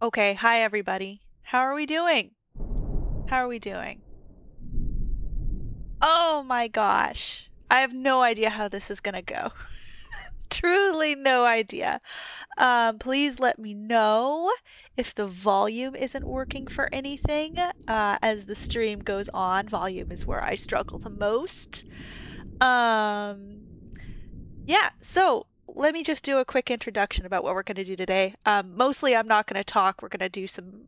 Okay, hi everybody. How are we doing? How are we doing? Oh my gosh. I have no idea how this is gonna go. Truly no idea. Please let me know if the volume isn't working for anything. As the stream goes on, volume is where I struggle the most. Um, yeah, so let me just do a quick introduction about what we're going to do today. Mostly, I'm not going to talk. We're going to do some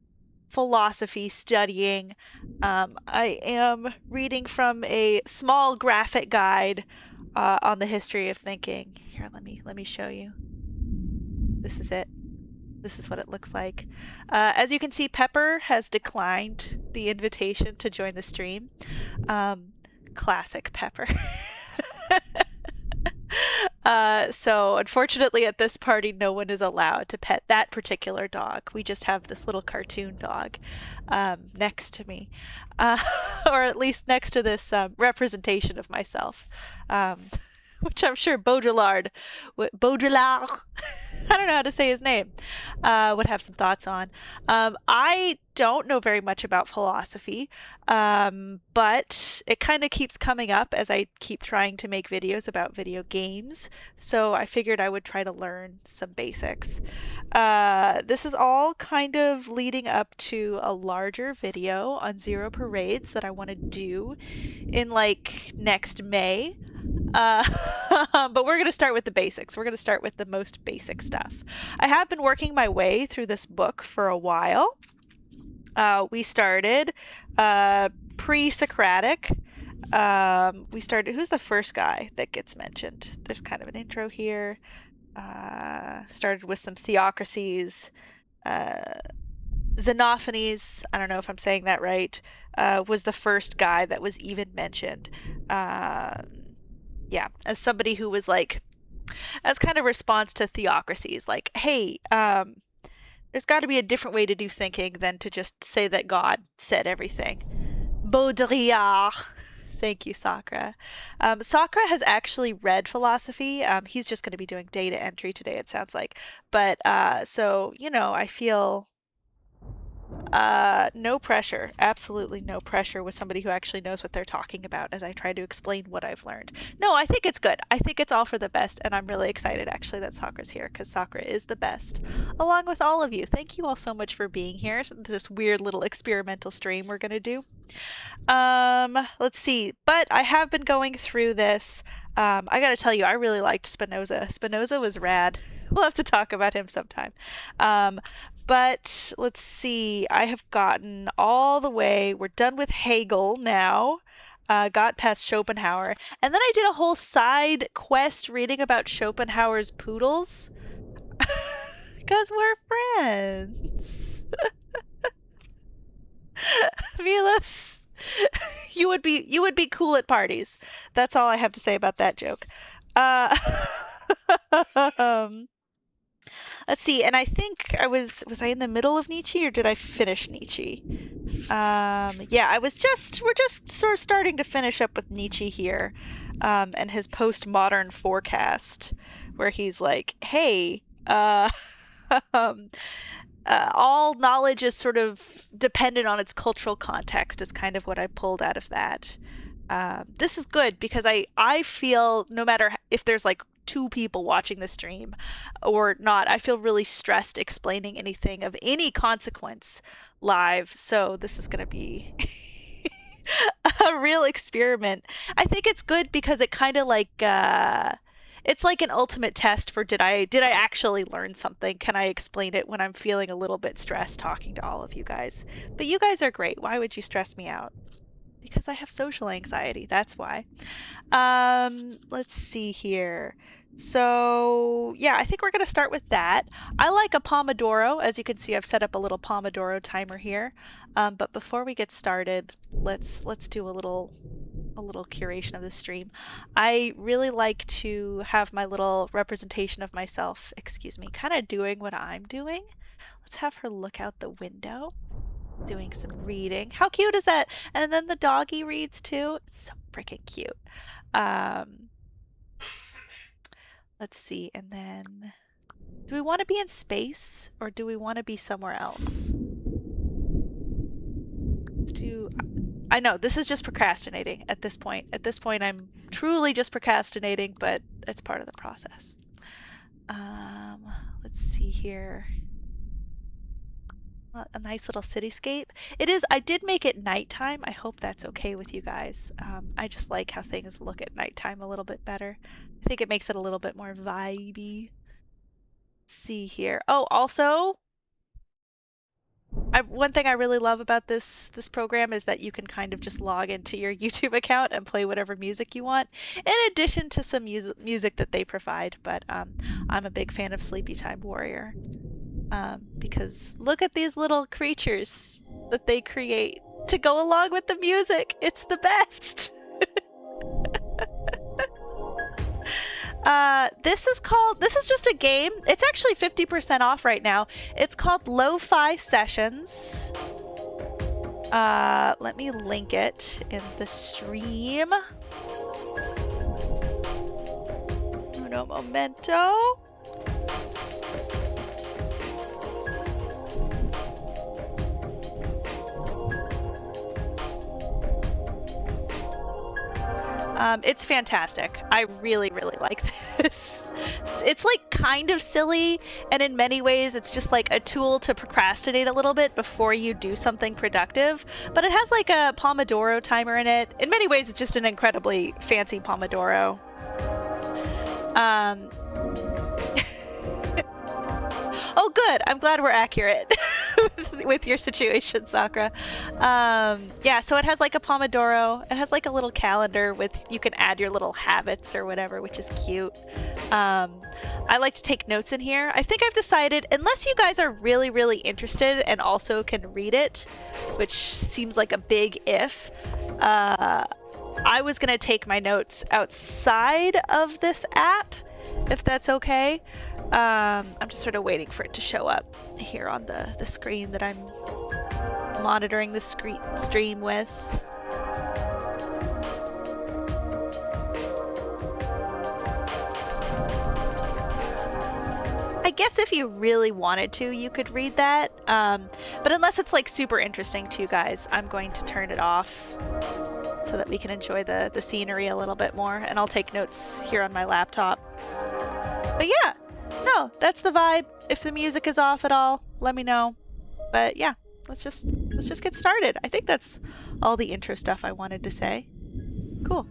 philosophy studying. I am reading from a small graphic guide on the history of thinking. Here, let me show you. This is it. This is what it looks like. As you can see, Pepper has declined the invitation to join the stream. Um, Classic Pepper. So unfortunately at this party, no one is allowed to pet that particular dog. We just have this little cartoon dog next to me, uh, or at least next to this representation of myself, um, which I'm sure Baudrillard, I don't know how to say his name, would have some thoughts on. I don't know very much about philosophy, but it kind of keeps coming up as I keep trying to make videos about video games. So I figured I would try to learn some basics. This is all kind of leading up to a larger video on zero parades that I want to do in like next May. Uh, but we're going to start with the basics. We're going to start with the most basic stuff. I have been working my way through this book for a while. We started pre-Socratic. We started. Who's the first guy that gets mentioned? There's kind of an intro here. Started with some theocracies. Uh, Xenophanes, I don't know if I'm saying that right, was the first guy that was even mentioned. Yeah, as somebody who was like, as kind of response to theocracies, like, hey, there's got to be a different way to do thinking than to just say that God said everything. Baudrillard. Thank you, Sakra. Sakra has actually read philosophy. He's just going to be doing data entry today, it sounds like. But so, I feel no pressure, absolutely no pressure with somebody who actually knows what they're talking about as I try to explain what I've learned. No, I think it's good. I think it's all for the best, and I'm really excited actually that Sakra's here because Sakra is the best, along with all of you. Thank you all so much for being here. This weird little experimental stream we're gonna do. Let's see. But I have been going through this. I gotta tell you, I really liked Spinoza. Spinoza was rad. We'll have to talk about him sometime. Um, but let's see. I have gotten all the way. We're done with Hegel now. Got past Schopenhauer. And then I did a whole side quest reading about Schopenhauer's poodles. Because we're friends. Milos. You would be cool at parties. That's all I have to say about that joke. Uh, um, let's see. And I think was I in the middle of Nietzsche or did I finish Nietzsche? Yeah, we're just sort of starting to finish up with Nietzsche here, and his postmodern forecast, where he's like, hey, um, all knowledge is sort of dependent on its cultural context is kind of what I pulled out of that. This is good because I feel no matter if there's like two people watching the stream or not, I feel really stressed explaining anything of any consequence live. So this is going to be a real experiment. I think it's good because it kind of like it's like an ultimate test for did I actually learn something? Can I explain it when I'm feeling a little bit stressed talking to all of you guys? But you guys are great. Why would you stress me out? Because I have social anxiety. That's why. Let's see here. So, yeah, I think we're going to start with that. I like a Pomodoro. As you can see, I've set up a little Pomodoro timer here. But before we get started, let's do a little curation of the stream. I really like to have my little representation of myself, excuse me, kind of doing what I'm doing. Let's have her look out the window, doing some reading. How cute is that? And then the doggy reads too. It's so freaking cute. Um, let's see, and then Do we want to be in space or do we want to be somewhere else? I know this is just procrastinating at this point. At this point, I'm truly just procrastinating, but it's part of the process. Let's see here. A nice little cityscape. It is. I did make it nighttime. I hope that's okay with you guys. I just like how things look at nighttime a little bit better. I think it makes it a little bit more vibey. Let's see here. Oh, also, one thing I really love about this program is that you can kind of just log into your YouTube account and play whatever music you want, in addition to some music that they provide. But I'm a big fan of Sleepy Time Warrior. Because look at these little creatures that they create to go along with the music. It's the best. This is just a game. It's actually 50% off right now. It's called LoFi Sessions. Let me link it in the stream. Uno momento. It's fantastic. I really, really like this. It's like kind of silly, and in many ways it's just like a tool to procrastinate a little bit before you do something productive, but it has like a Pomodoro timer in it. In many ways it's just an incredibly fancy Pomodoro. Oh good, I'm glad we're accurate with your situation, Sakura. Yeah, so it has like a Pomodoro. It has like a little calendar with, you can add your little habits or whatever, which is cute. I like to take notes in here. I think I've decided, unless you guys are really, really interested and also can read it, which seems like a big if, I was gonna take my notes outside of this app, if that's okay. I'm just sort of waiting for it to show up here on the screen that I'm monitoring the stream with. I guess if you really wanted to, you could read that. But unless it's like super interesting to you guys, I'm going to turn it off so that we can enjoy the scenery a little bit more. And I'll take notes here on my laptop. But yeah, no, that's the vibe. If the music is off at all, let me know. But yeah, let's just get started. I think that's all the intro stuff I wanted to say. Cool.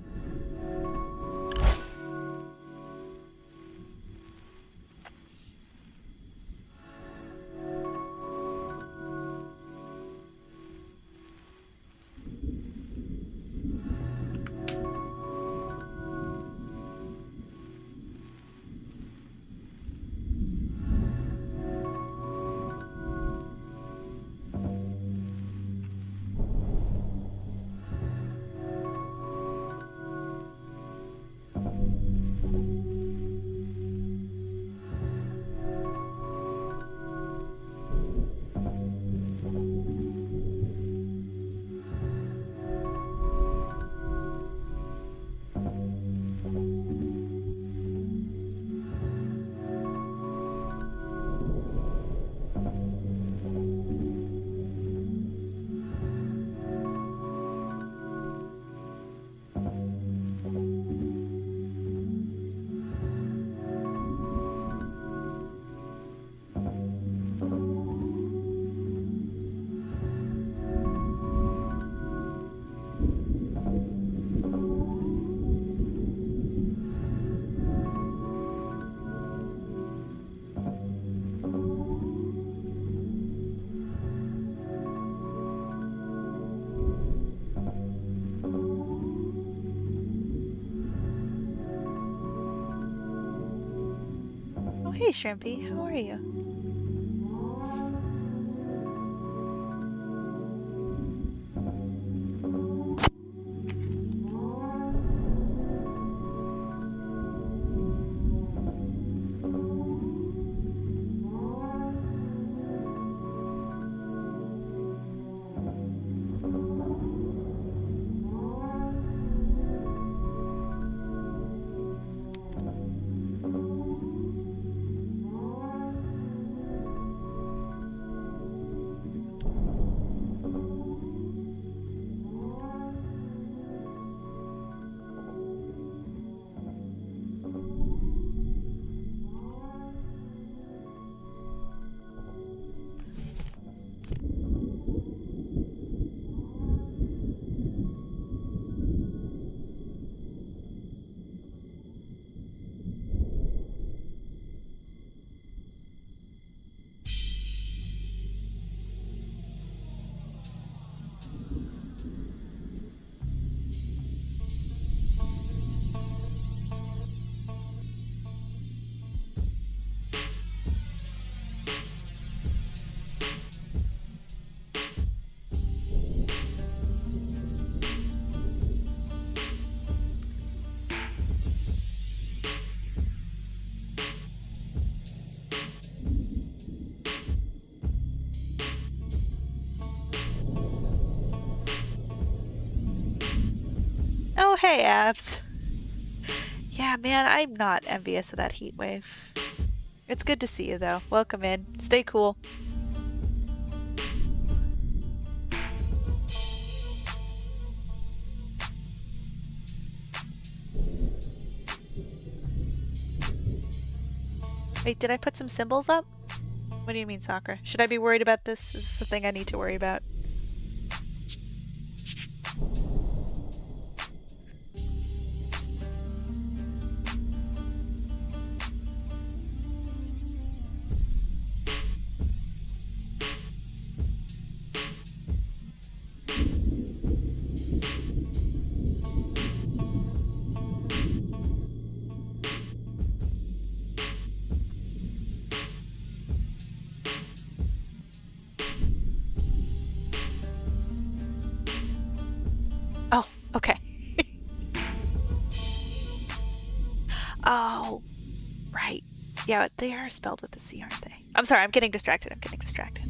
Hey Shrimpy, how are you? Hey, Abs. Yeah, man, I'm not envious of that heat wave. It's good to see you, though. Welcome in. Stay cool. Wait, did I put some symbols up? What do you mean, Sakura? Should I be worried about this? Is this the thing I need to worry about? Oh, okay. Oh, right. Yeah, they are spelled with a C, aren't they? I'm sorry, I'm getting distracted. I'm getting distracted.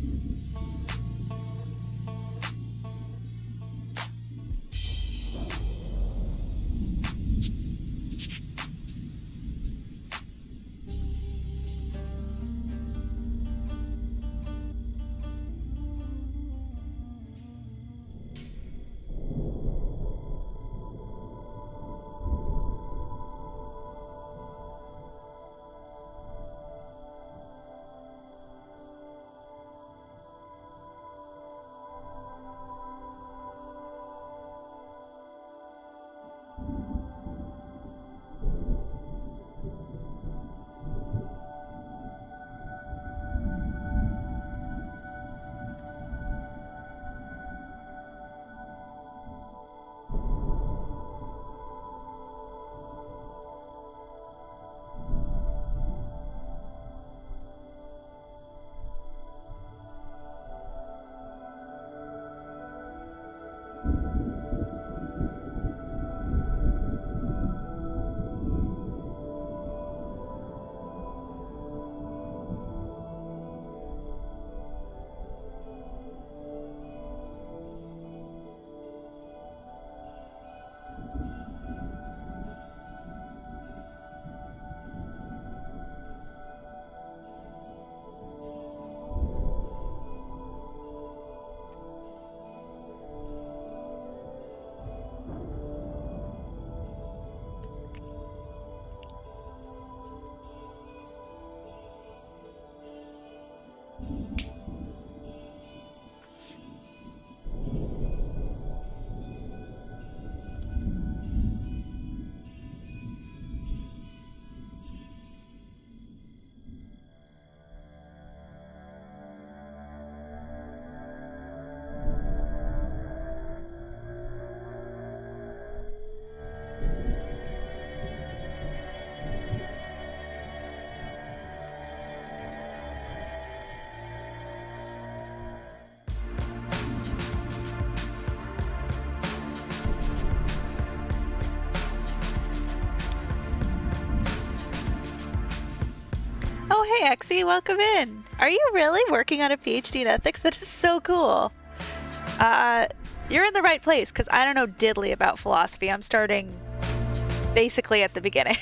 Oh, hey, Exie, welcome in. Are you really working on a PhD in ethics? That is so cool. You're in the right place, because I don't know diddly about philosophy. I'm starting basically at the beginning.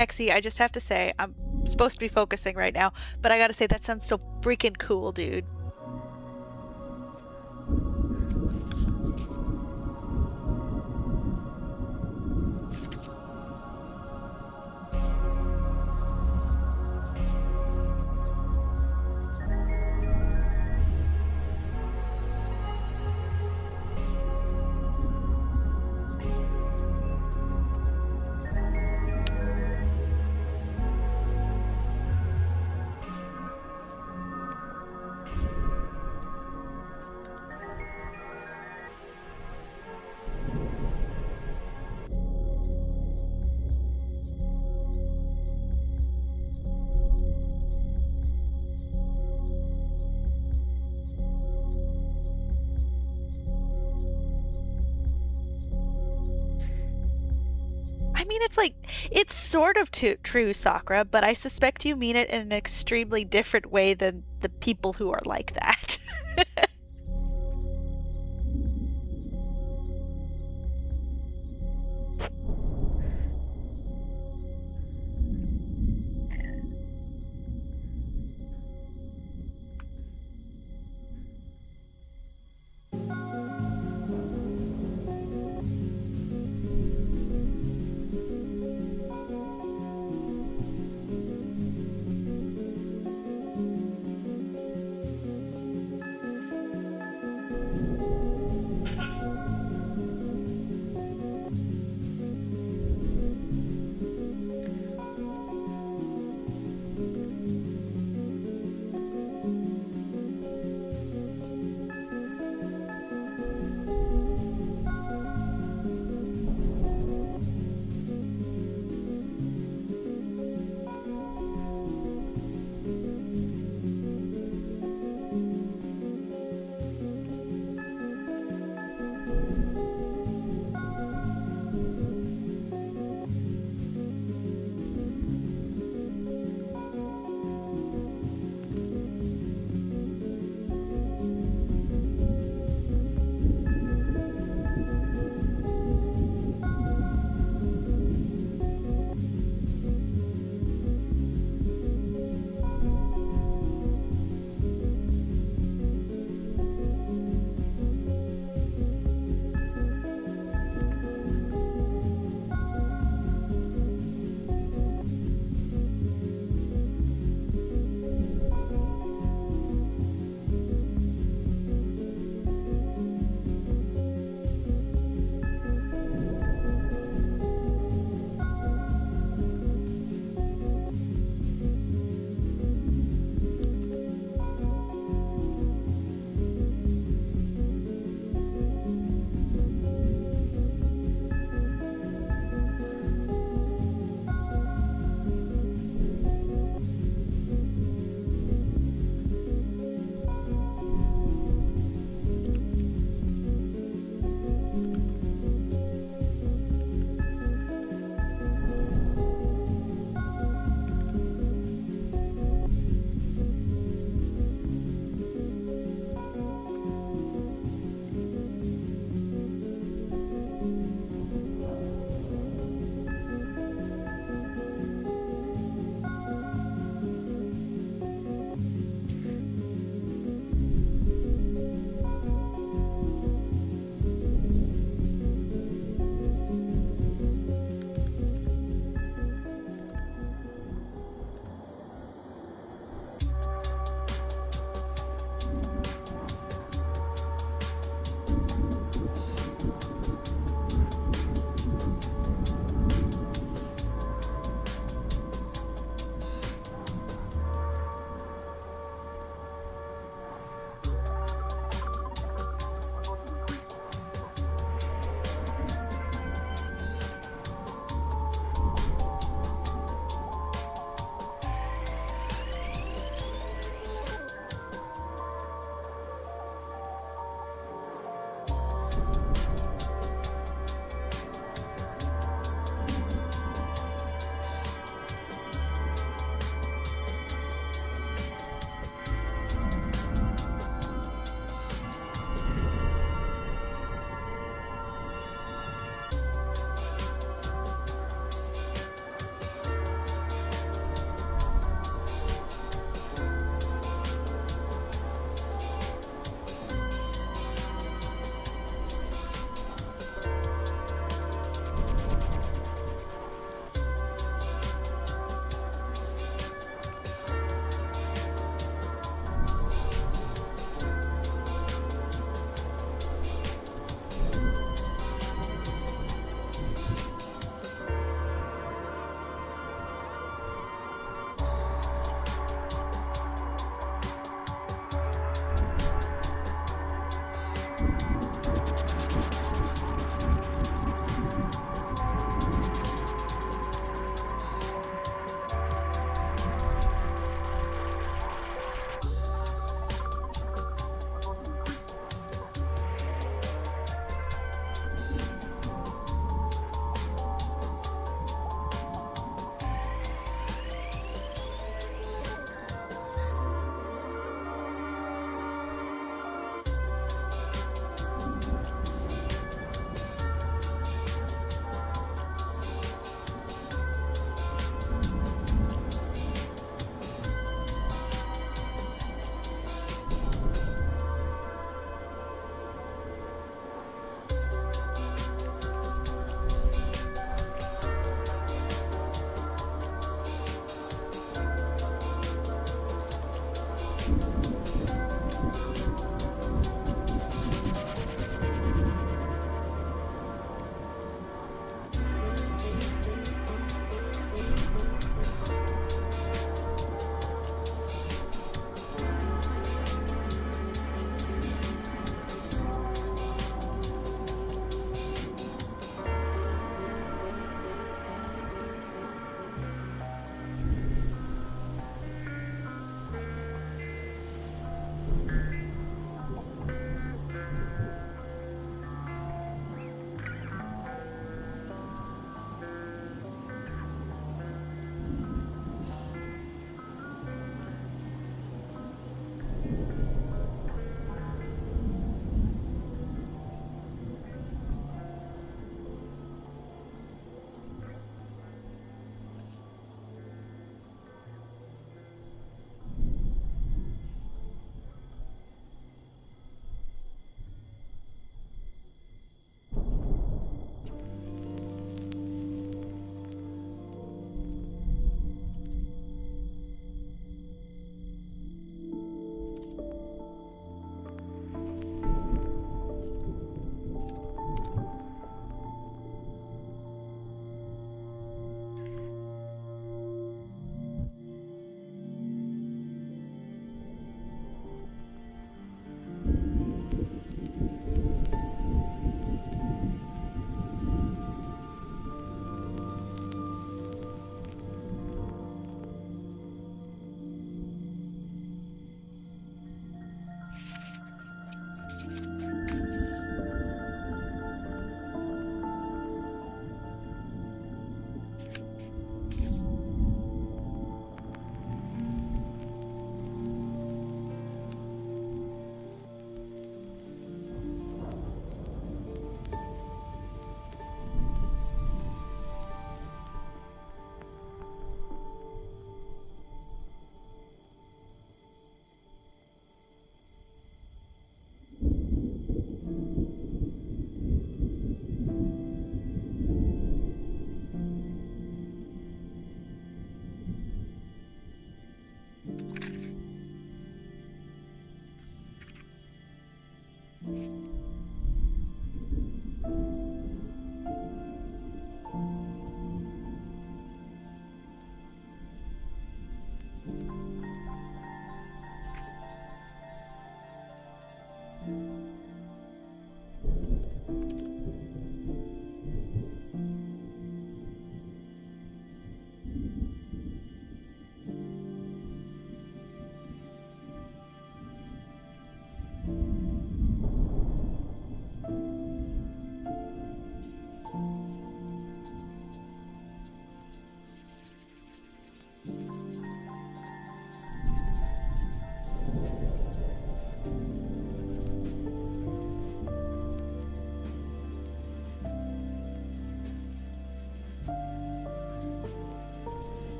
Exy, I just have to say, I'm supposed to be focusing right now, but I gotta say that sounds so freaking cool, dude. I mean, it's sort of true, Sakura, but I suspect you mean it in an extremely different way than the people who are like that.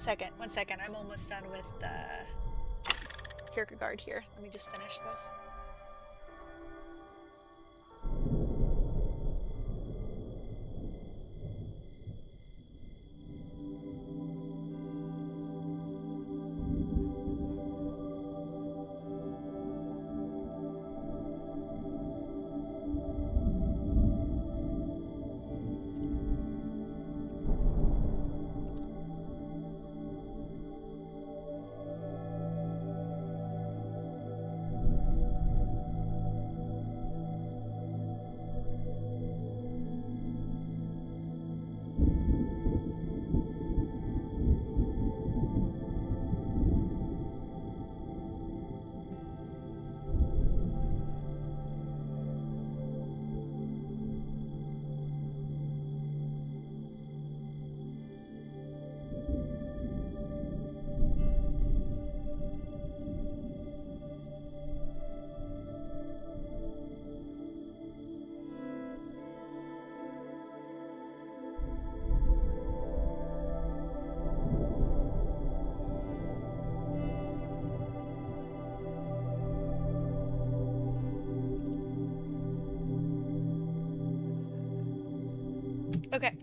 second. One second. I'm almost done with Kierkegaard here. Let me just finish this. Okay.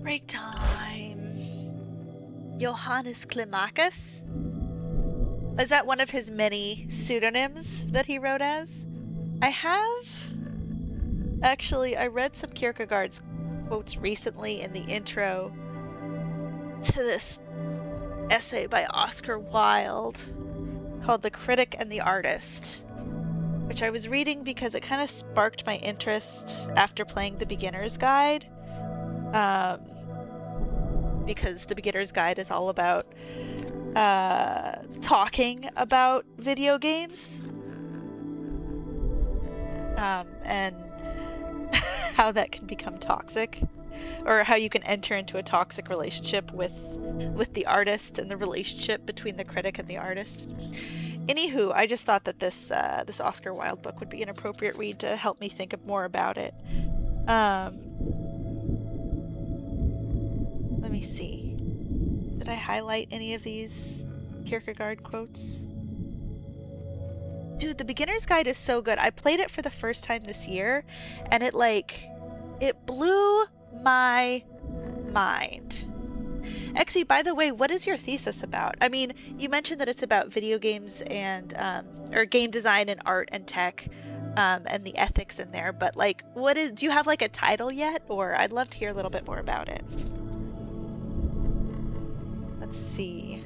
Break time. Johannes Climacus? Is that one of his many pseudonyms that he wrote as? I read some Kierkegaard's quotes recently in the intro to this essay by Oscar Wilde called The Critic and the Artist, which I was reading because it kind of sparked my interest after playing the Beginner's Guide. Because the Beginner's Guide is all about talking about video games. And how that can become toxic, or how you can enter into a toxic relationship with the artist and the relationship between the critic and the artist. Anywho, I just thought that this Oscar Wilde book would be an appropriate read to help me think more about it. Let me see. Did I highlight any of these Kierkegaard quotes? Dude, the Beginner's Guide is so good. I played it for the first time this year, and it blew my mind. Exy, by the way, what is your thesis about? I mean, you mentioned that it's about video games and or game design and art and tech, and the ethics in there, but do you have a title yet? Or I'd love to hear a little bit more about it. Let's see.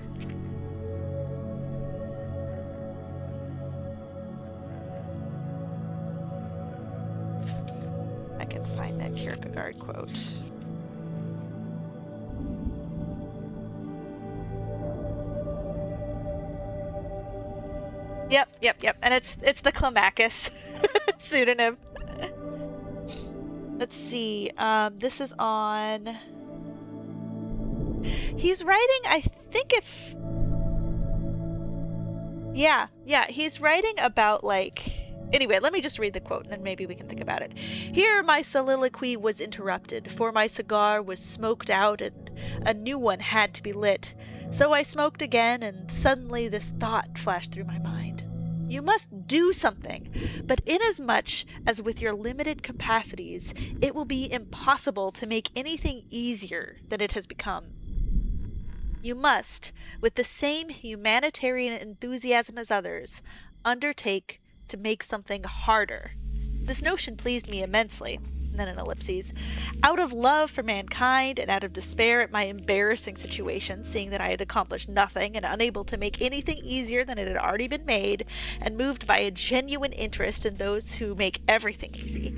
I can find that Kierkegaard quote. Yep. And it's the Climacus pseudonym. Let's see. This is on. He's writing, I think he's writing about Anyway, let me just read the quote and then maybe we can think about it. Here my soliloquy was interrupted, for my cigar was smoked out and a new one had to be lit. So I smoked again, and suddenly this thought flashed through my mind. You must do something, but inasmuch as with your limited capacities, it will be impossible to make anything easier than it has become. You must, with the same humanitarian enthusiasm as others, undertake to make something harder. This notion pleased me immensely. And then an ellipses. Out of love for mankind and out of despair at my embarrassing situation, seeing that I had accomplished nothing and unable to make anything easier than it had already been made, and moved by a genuine interest in those who make everything easy,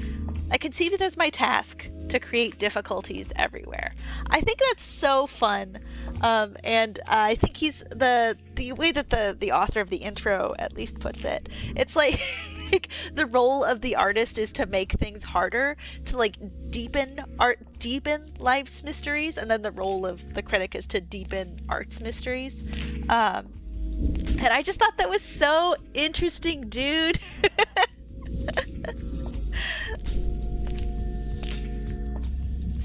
I conceived it as my task to create difficulties everywhere. I think that's so fun, and I think he's the way that the author of the intro at least puts it. It's like the role of the artist is to make things harder, to deepen life's mysteries, and then the role of the critic is to deepen art's mysteries. And I just thought that was so interesting, dude.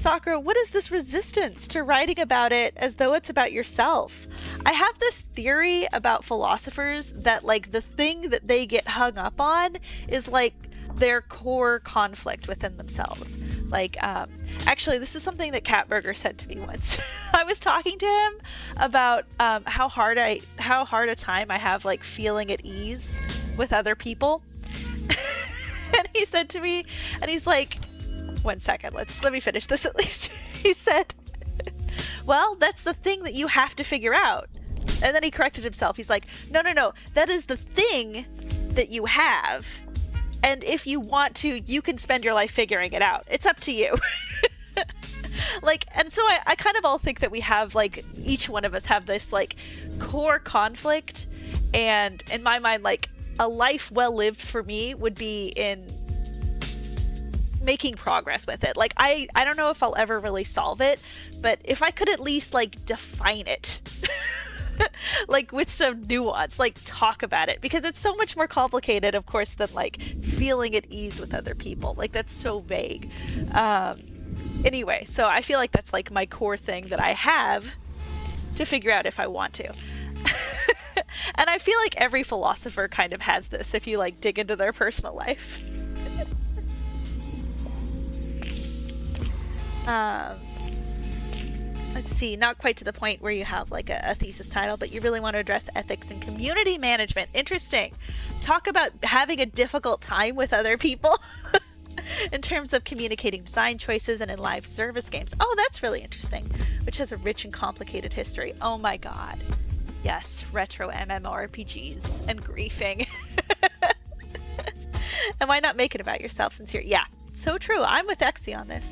Sakura, what is this resistance to writing about it as though it's about yourself? I have this theory about philosophers that like the thing that they get hung up on is like their core conflict within themselves. Like, actually, this is something that Catburger said to me once. I was talking to him about how hard a time I have like feeling at ease with other people. And he said to me, and he's like, one second, let me finish this at least. He said, well, that's the thing that you have to figure out. And then he corrected himself. He's like, no, that is the thing that you have. And if you want to, you can spend your life figuring it out. It's up to you. Like, and so I kind of all think that we have like, each one of us have this like core conflict. And in my mind, like a life well lived for me would be in making progress with it. Like, I don't know if I'll ever really solve it, but if I could at least like define it. Like with some nuance, like talk about it, because it's so much more complicated, of course, than like feeling at ease with other people. Like that's so vague. Anyway, so I feel like that's like my core thing that I have to figure out if I want to. And I feel like every philosopher kind of has this if you like dig into their personal life. Let's see, not quite to the point where you have like a thesis title, but you really want to address ethics and community management. Interesting. Talk about having a difficult time with other people in terms of communicating design choices and in live service games. Oh, that's really interesting, which has a rich and complicated history. Oh my God. Yes, retro MMORPGs and griefing. And why not make it about yourself since you're, yeah, so true. I'm with Exy on this.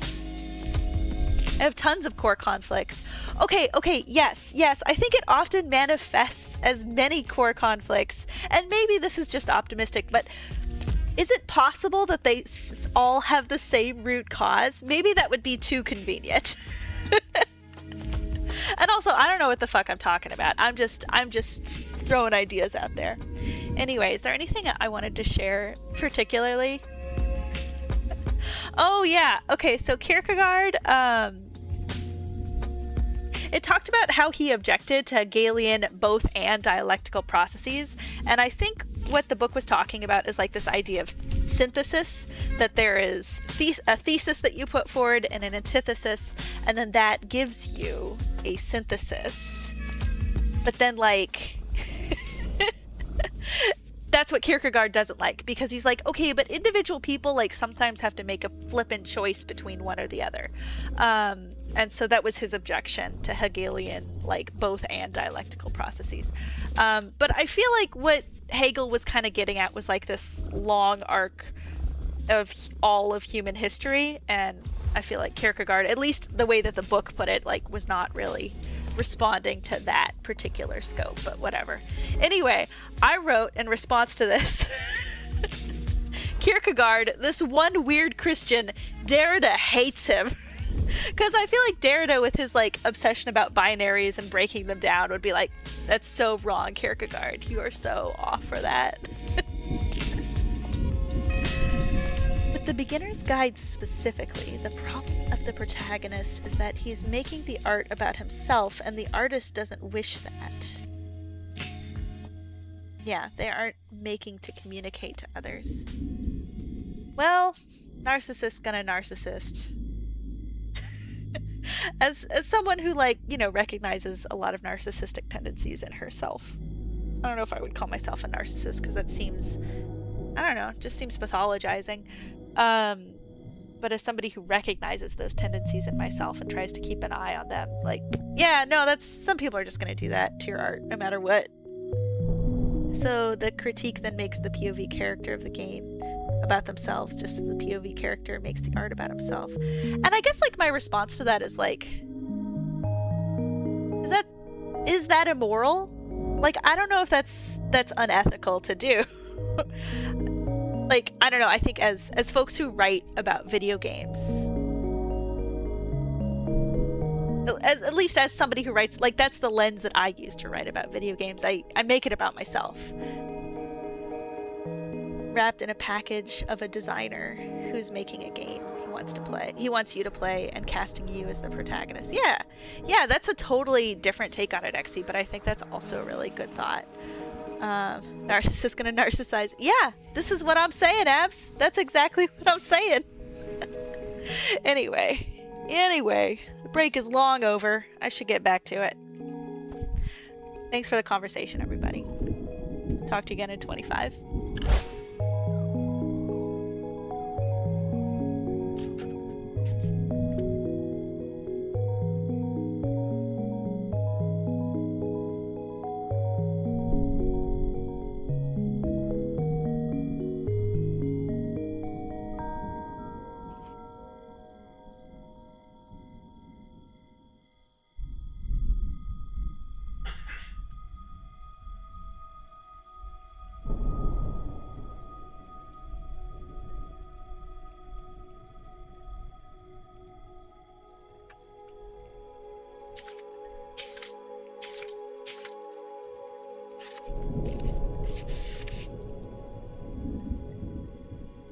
I have tons of core conflicts. Okay, yes. I think it often manifests as many core conflicts, and maybe this is just optimistic, but is it possible that they all have the same root cause? Maybe that would be too convenient. And also, I don't know what the fuck I'm talking about. I'm just throwing ideas out there. Anyway, is there anything I wanted to share particularly? Oh yeah, okay, so Kierkegaard, it talked about how he objected to Hegelian both and dialectical processes, and I think what the book was talking about is like this idea of synthesis, that there is a thesis that you put forward and an antithesis, and then that gives you a synthesis. But then like that's what Kierkegaard doesn't like, because he's like, okay, but individual people like sometimes have to make a flippant choice between one or the other. And so that was his objection to Hegelian like both and dialectical processes. But I feel like what Hegel was kind of getting at was like this long arc of all of human history, and I feel like Kierkegaard, at least the way that the book put it, like was not really responding to that particular scope, but whatever. Anyway, I wrote in response to this, Kierkegaard, this one weird Christian, Derrida hates him. Because I feel like Derrida, with his like obsession about binaries and breaking them down, would be like, that's so wrong, Kierkegaard. You are so off for that. With the beginner's guide specifically, the problem of the protagonist is that he's making the art about himself, and the artist doesn't wish that. Yeah, they aren't making to communicate to others. Well, narcissist gonna narcissist. As someone who, like, you know, recognizes a lot of narcissistic tendencies in herself. I don't know if I would call myself a narcissist, because that seems, I don't know, just seems pathologizing. But as somebody who recognizes those tendencies in myself and tries to keep an eye on them, like, yeah, no, that's, some people are just going to do that to your art, no matter what. So the critique then makes the POV character of the game about themselves, just as the POV character makes the art about himself. And I guess like my response to that is like, is that immoral? Like, I don't know if that's unethical to do. Like, I don't know, I think as folks who write about video games, at least as somebody who writes, like, that's the lens that I use to write about video games. I make it about myself, wrapped in a package of a designer who's making a game. He wants to play. He wants you to play and casting you as the protagonist. Yeah. Yeah, that's a totally different take on it, Exy, but I think that's also a really good thought. Narcissist gonna narcissize. Yeah, this is what I'm saying, Abs. That's exactly what I'm saying. Anyway, the break is long over. I should get back to it. Thanks for the conversation, everybody. Talk to you again in 25.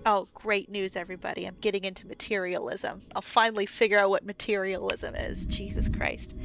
Oh, great news, everybody. I'm getting into materialism. I'll finally figure out what materialism is. Jesus Christ.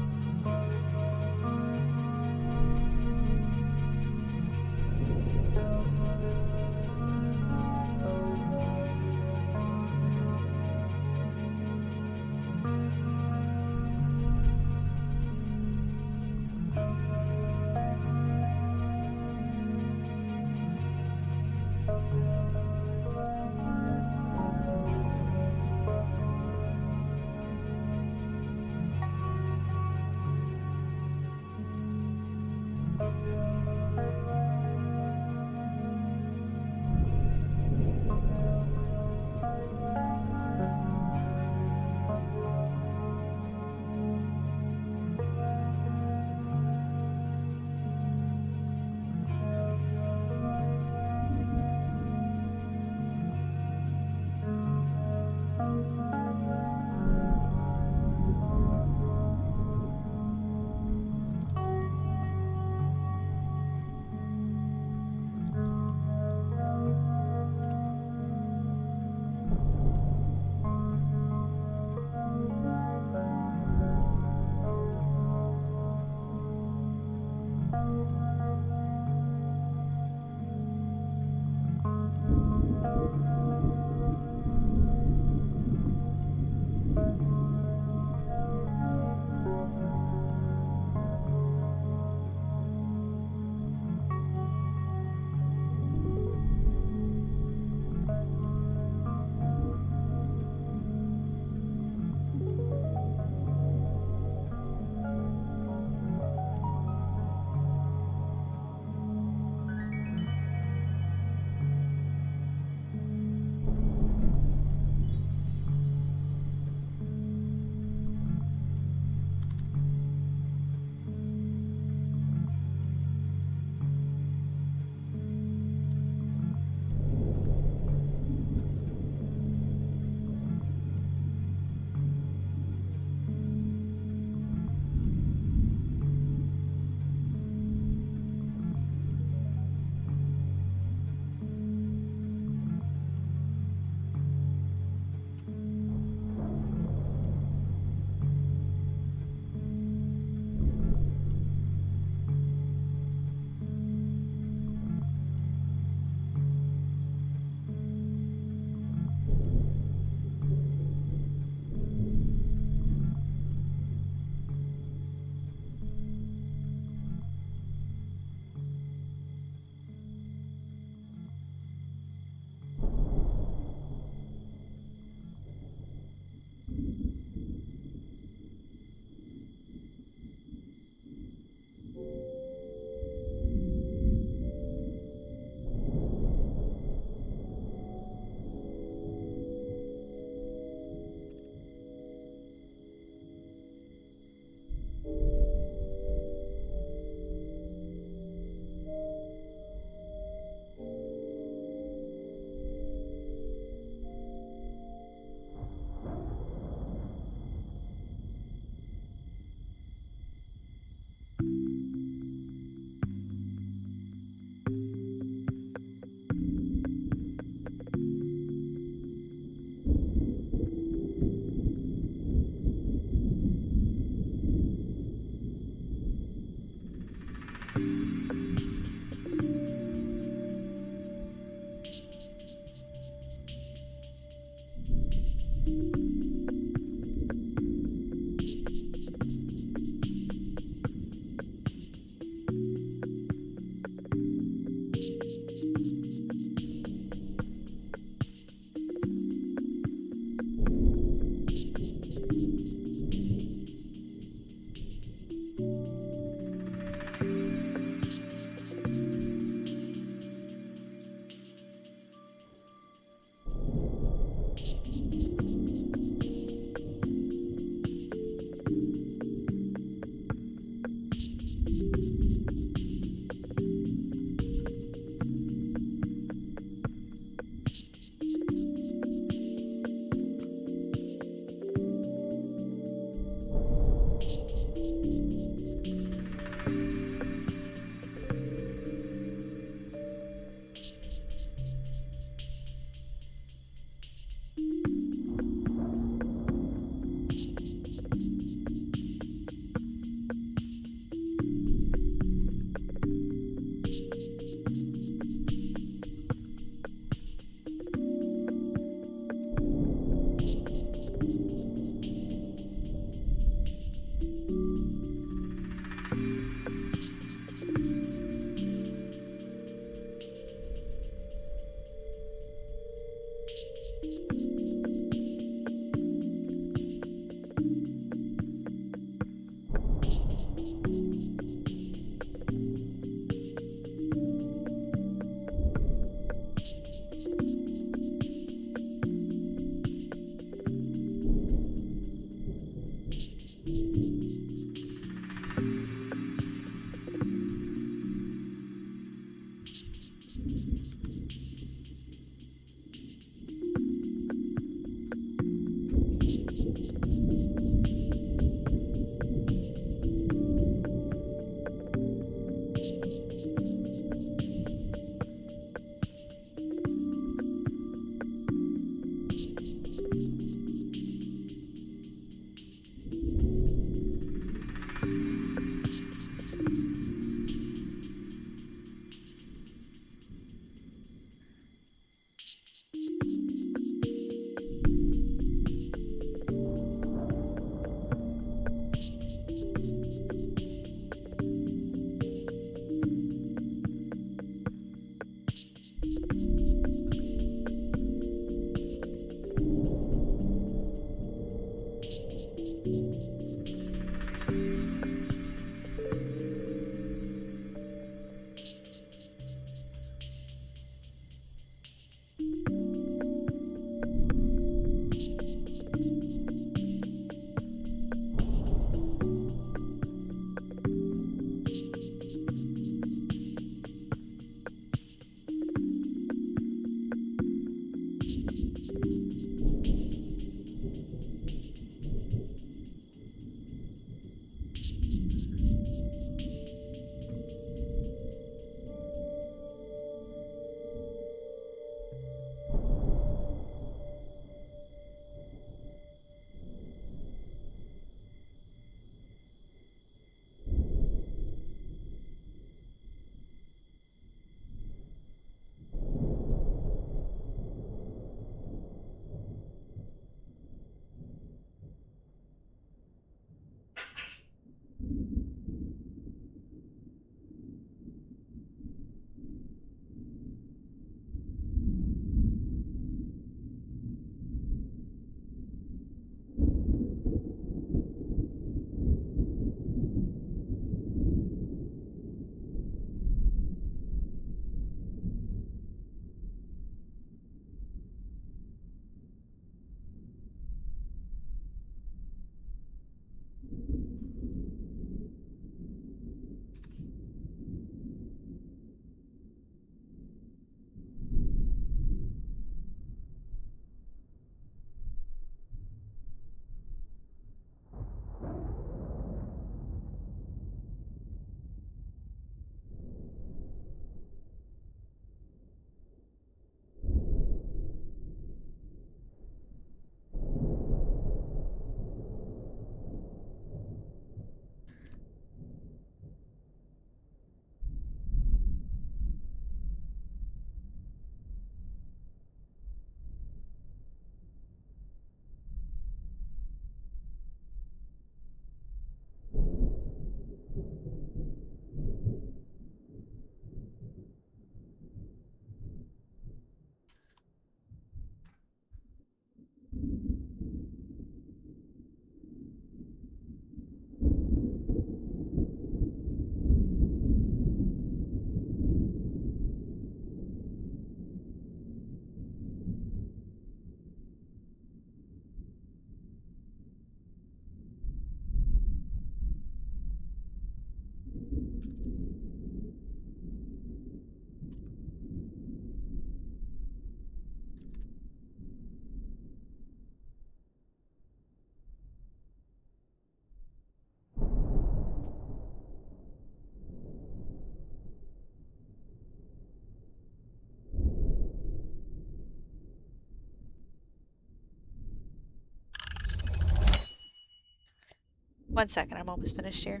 1 second, I'm almost finished here.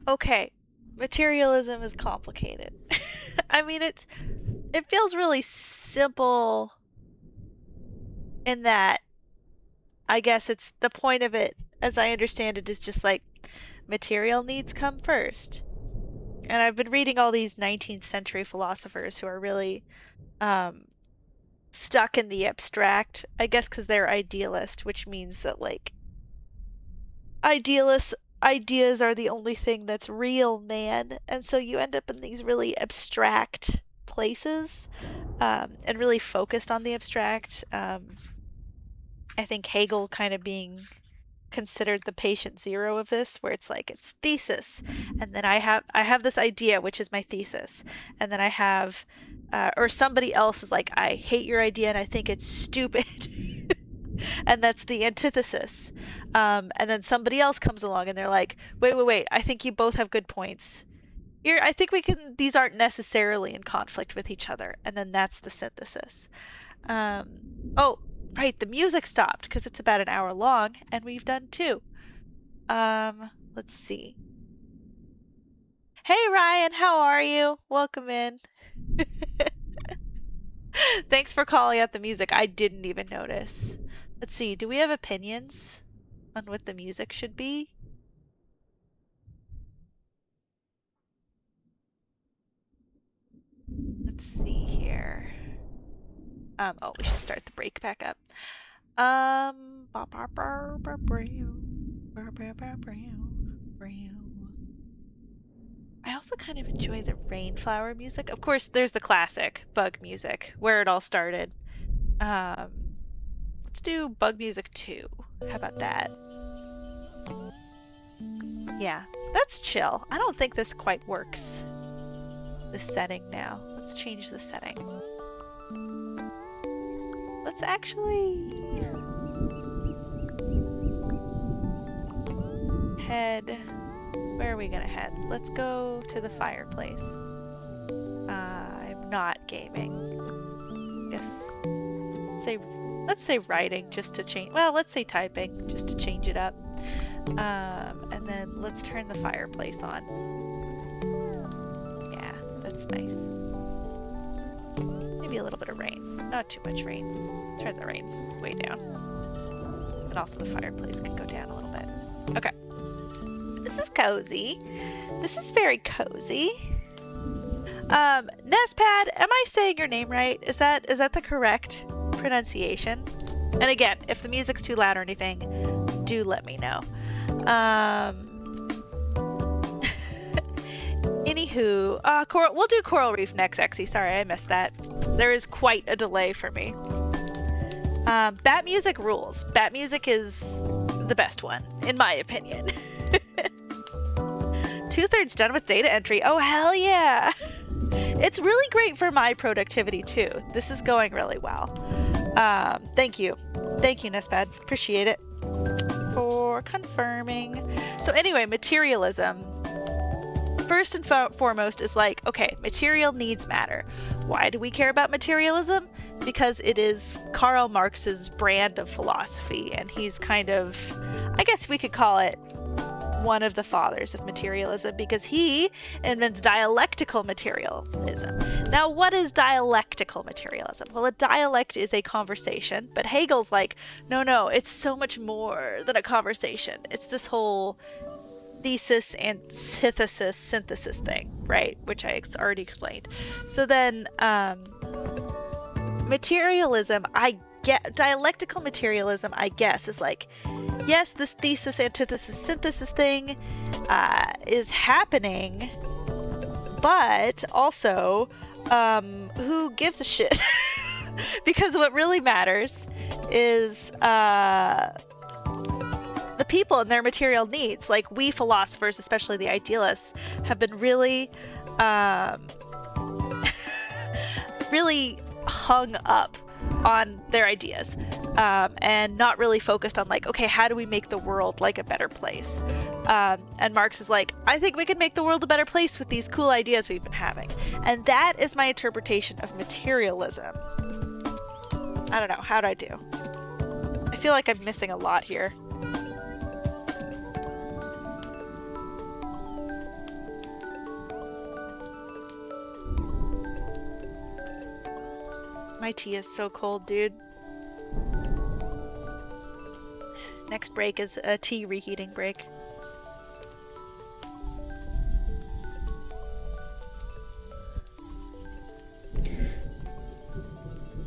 Okay, materialism is complicated. I mean, it feels really simple in that I guess it's the point of it, as I understand it, is just like material needs come first. And I've been reading all these 19th century philosophers who are really um, stuck in the abstract, I guess because they're idealist, which means that like idealist ideas are the only thing that's real, man. And so you end up in these really abstract places and really focused on the abstract. I think Hegel kind of being considered the patient zero of this, where it's like it's thesis, and then I have this idea which is my thesis, and then I have or somebody else is like, I hate your idea and I think it's stupid. And that's the antithesis. And then somebody else comes along and they're like, wait, I think you both have good points. Here, I think these aren't necessarily in conflict with each other. And then that's the synthesis. Oh, right, the music stopped because it's about an hour long and we've done 2. Let's see. Hey, Ryan, how are you? Welcome in. Thanks for calling out the music. I didn't even notice. Let's see, do we have opinions on what the music should be? Let's see here. Oh, we should start the break back up. I also kind of enjoy the rainflower music. Of course, there's the classic bug music, where it all started. Let's do bug music 2. How about that? Yeah, that's chill. I don't think this quite works. This setting now. Let's change the setting. Let's actually head. Where are we gonna head? Let's go to the fireplace. I'm not gaming. Let's say writing just to change. Well, let's say typing just to change it up. And then let's turn the fireplace on. Yeah, that's nice. Maybe a little bit of rain. Not too much rain. Turn the rain way down. And also the fireplace can go down a little bit. Okay. This is cozy. This is very cozy. Nespad, am I saying your name right? Is that the correct pronunciation? And again, if the music's too loud or anything, do let me know. Anywho, we'll do Coral Reef next, Exy. Sorry, I missed that. There is quite a delay for me. Bat music rules. Bat music is the best one, in my opinion. 2/3 done with data entry. Oh, hell yeah! It's really great for my productivity, too. This is going really well. Thank you. Thank you, Nespad. Appreciate it for confirming. So anyway, materialism. First and foremost is like, okay, material needs matter. Why do we care about materialism? Because it is Karl Marx's brand of philosophy, and he's kind of, I guess we could call it one of the fathers of materialism, because he invents dialectical materialism. Now, what is dialectical materialism? Well, a dialect is a conversation, but Hegel's like, no, it's so much more than a conversation. It's this whole thesis, antithesis, synthesis thing, right? Which I already explained. So then, materialism, dialectical materialism, I guess, is like, yes, this thesis, antithesis, synthesis thing is happening, but also, who gives a shit? Because what really matters is the people and their material needs. Like, we philosophers, especially the idealists, have been really really hung up on their ideas, and not really focused on, like, okay, how do we make the world like a better place? And Marx is like, I think we can make the world a better place with these cool ideas we've been having. And that is my interpretation of materialism. I don't know, how'd I do? I feel like I'm missing a lot here. My tea is so cold, dude. Next break is a tea reheating break.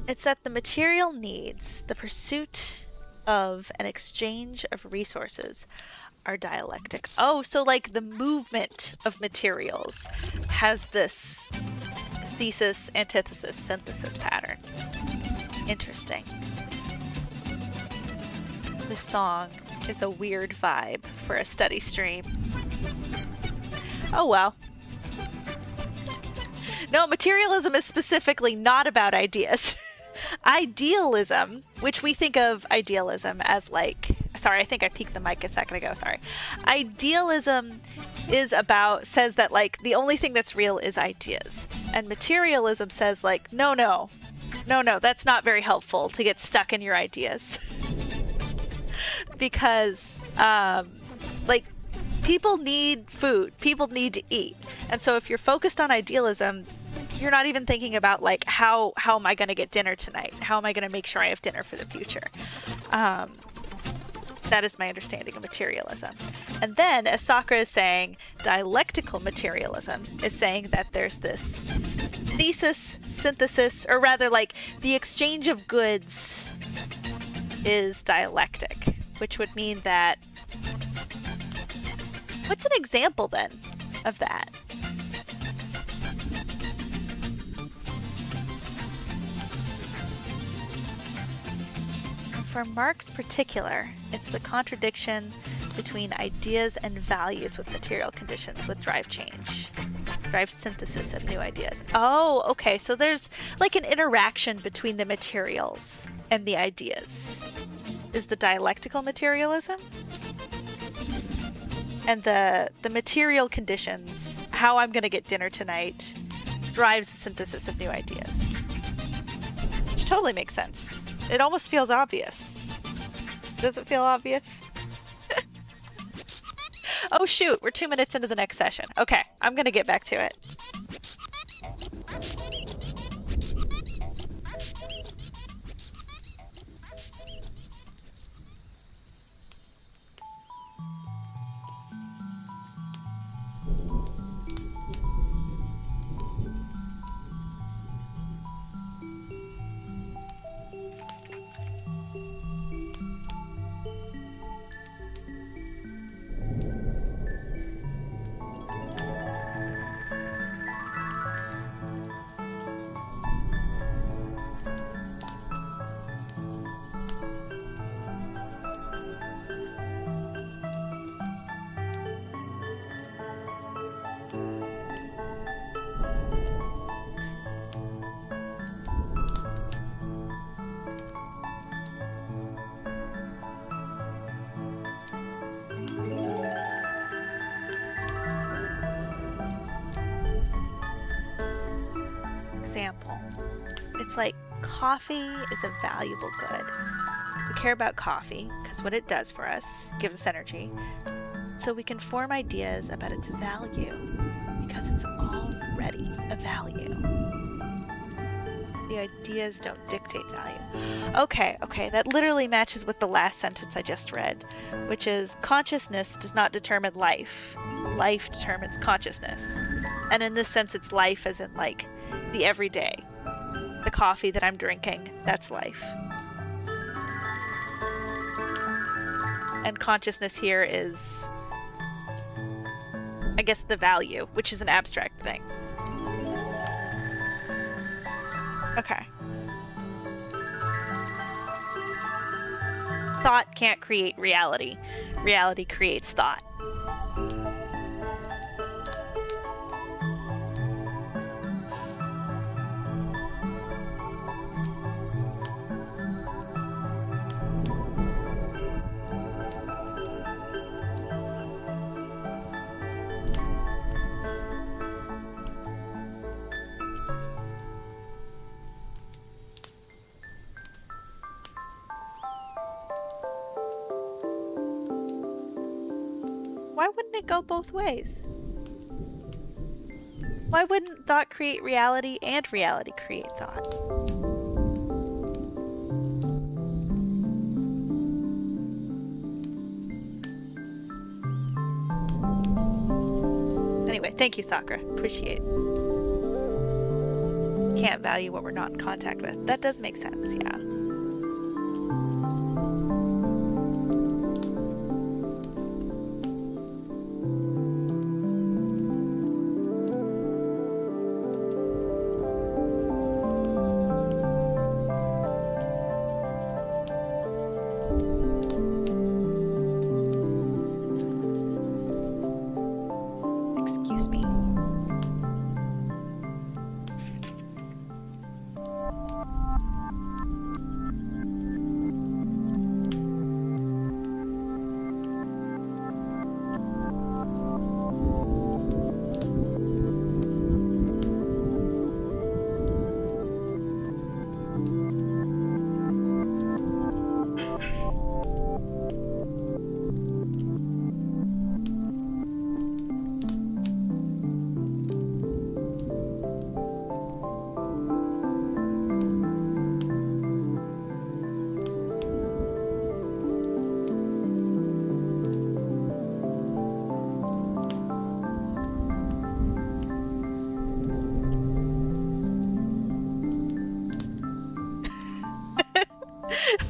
It's that the material needs, the pursuit of an exchange of resources, are dialectic. Oh, so like the movement of materials has this thesis, antithesis, synthesis pattern. Interesting. This song is a weird vibe for a study stream. Oh well. No, materialism is specifically not about ideas. Idealism, which we think of idealism as like, sorry, I think I peeked the mic a second ago, sorry. Idealism says that like the only thing that's real is ideas. And materialism says like, no, that's not very helpful to get stuck in your ideas. Because like people need food, people need to eat. And so if you're focused on idealism, you're not even thinking about like how am I going to get dinner tonight? How am I going to make sure I have dinner for the future? That is my understanding of materialism. And then, as Sakura is saying, dialectical materialism is saying that there's this thesis, synthesis, or rather like the exchange of goods is dialectic, which would mean that, what's an example then of that? For Marx particular, it's the contradiction between ideas and values with material conditions with drive change, drive synthesis of new ideas. Oh, okay, so there's like an interaction between the materials and the ideas. Is the dialectical materialism? And the material conditions, how I'm going to get dinner tonight, drives the synthesis of new ideas. Which totally makes sense. It almost feels obvious. Does it feel obvious? Oh shoot, we're 2 minutes into the next session. Okay, I'm gonna get back to it. Example. It's like coffee is a valuable good. We care about coffee because what it does for us gives us energy. So we can form ideas about its value because it's already a value. The ideas don't dictate value. Okay, that literally matches with the last sentence I just read, which is consciousness does not determine life. Life determines consciousness. And in this sense, it's life as in like the everyday. The coffee that I'm drinking, that's life. And consciousness here is, I guess, the value, which is an abstract thing. Okay. thought can't create reality. Reality creates thought. Why wouldn't it go both ways? Why wouldn't thought create reality and reality create thought? Anyway, thank you, Sakura. Appreciate it. Can't value what we're not in contact with. That does make sense, yeah. Excuse me.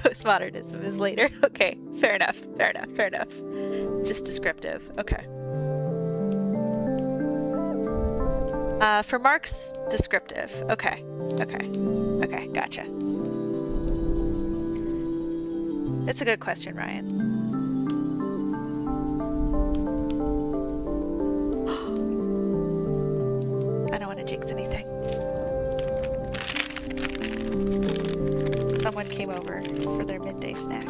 Postmodernism is later. Okay, fair enough, fair enough, fair enough. Just descriptive. Okay. For Marx, descriptive. Okay, okay, okay, gotcha. It's a good question, Ryan. I don't want to jinx anything. Someone came over for their midday snack.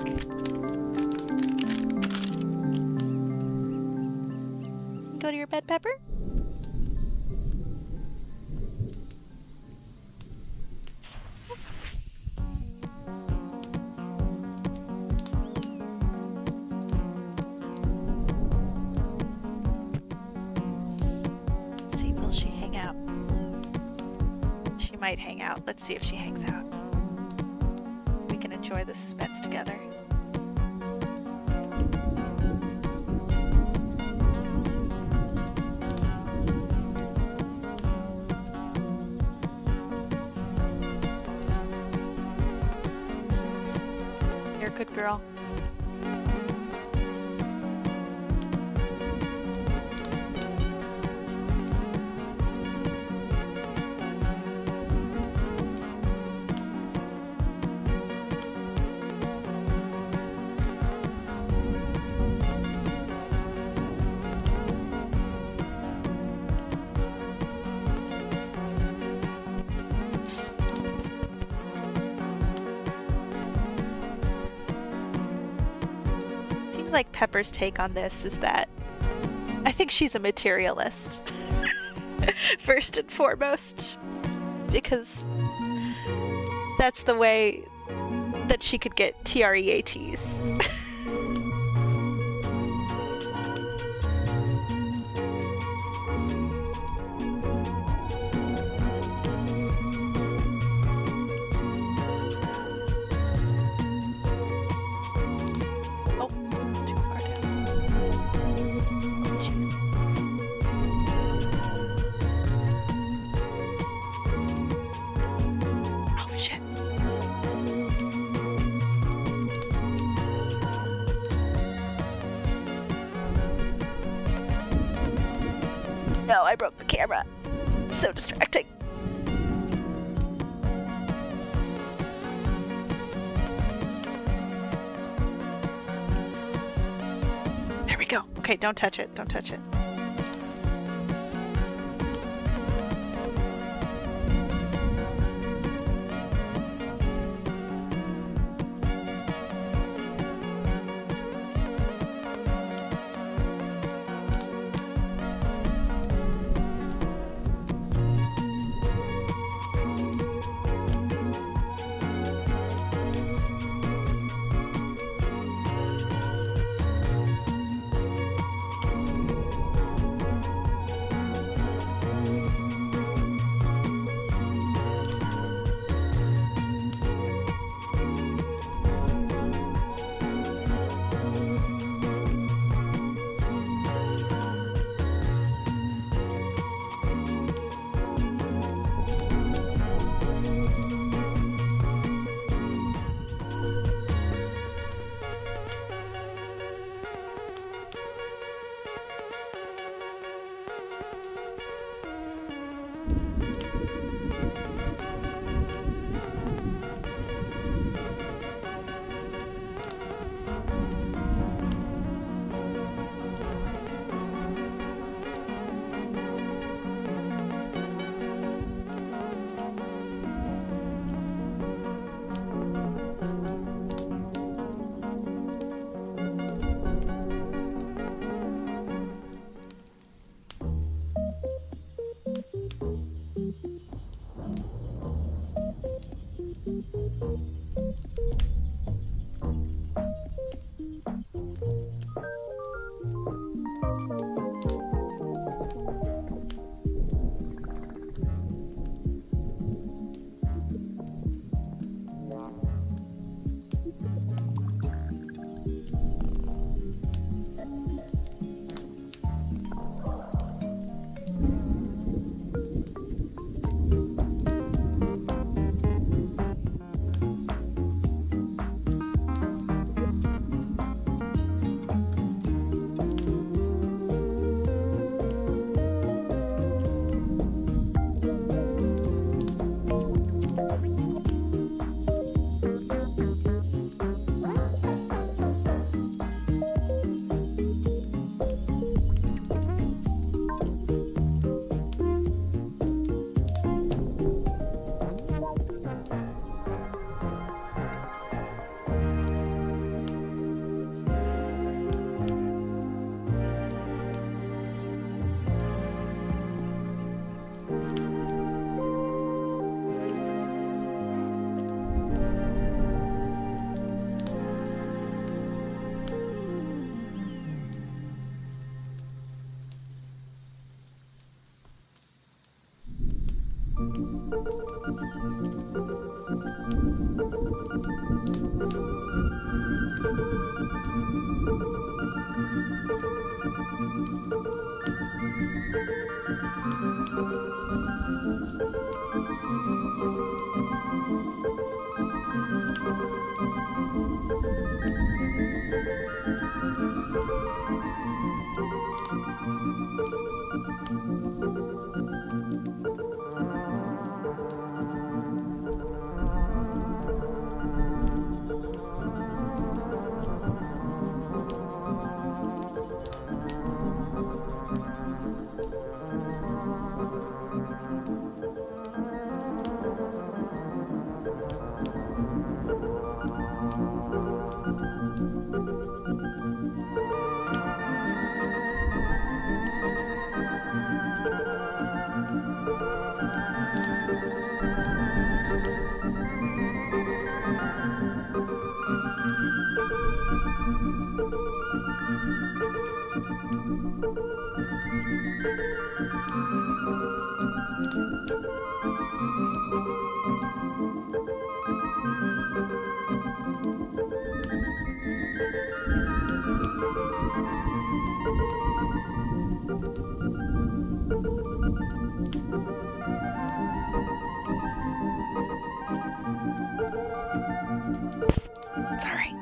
Go to your bed, Pepper? Let's see, will she hang out? She might hang out. Let's see if she hangs out. We can enjoy the suspense together. You're a good girl. Like Pepper's take on this is that I think she's a materialist first and foremost, because that's the way that she could get TREATs. No, I broke the camera. So distracting. Okay, don't touch it. Don't touch it. Sorry.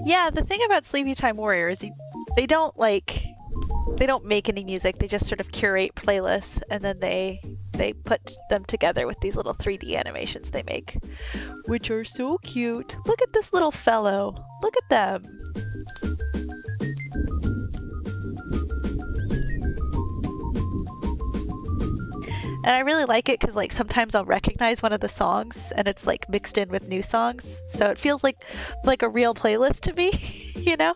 Yeah, the thing about Sleepy Time Warriors, they don't like they don't make any music. They just sort of curate playlists, and then they put them together with these little 3D animations they make, which are so cute. Look at this little fellow. Look at them. And I really like it because like sometimes I'll recognize one of the songs and it's like mixed in with new songs. So it feels like a real playlist to me, you know?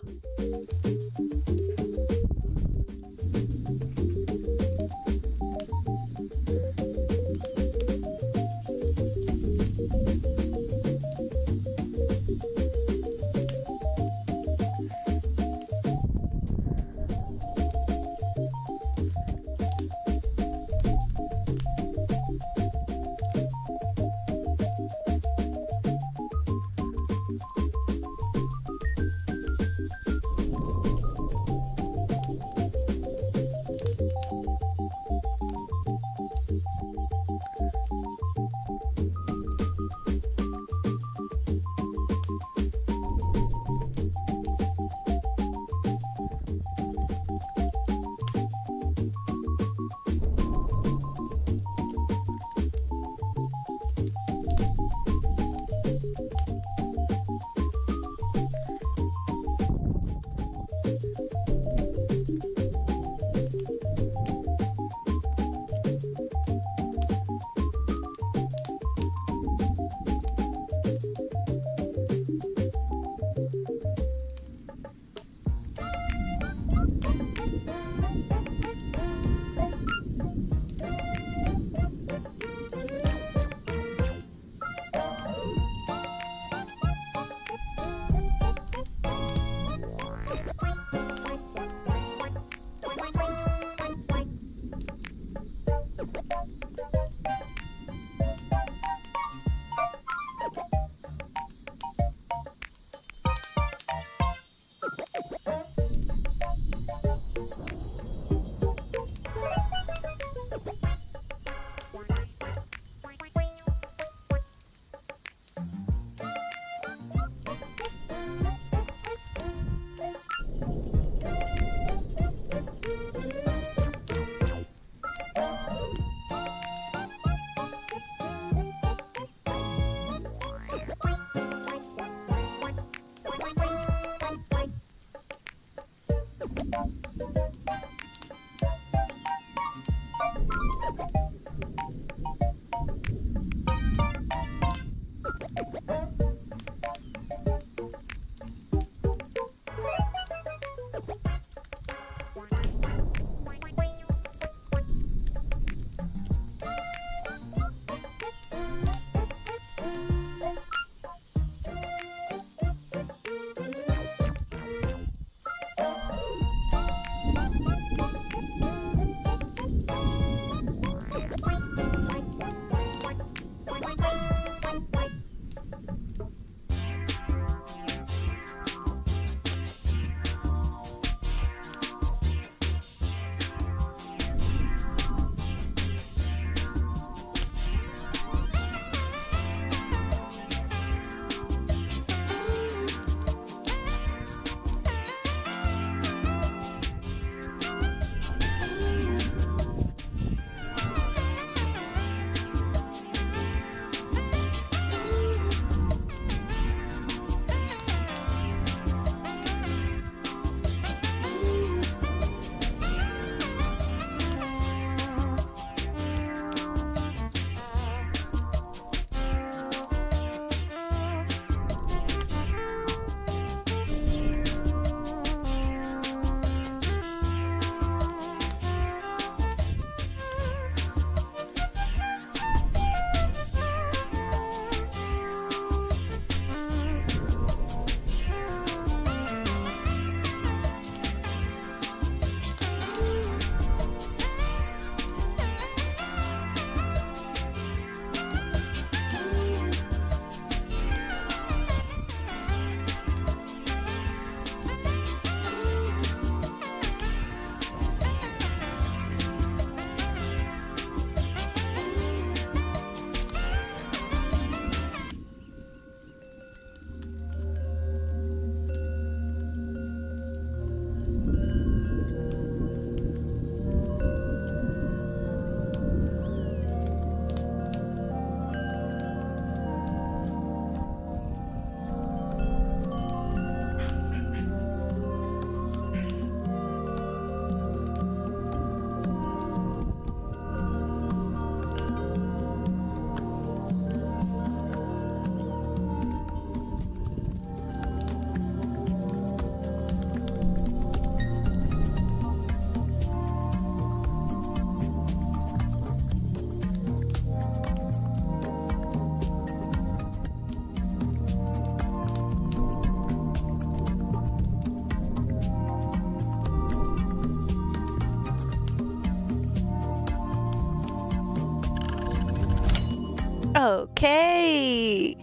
Okay.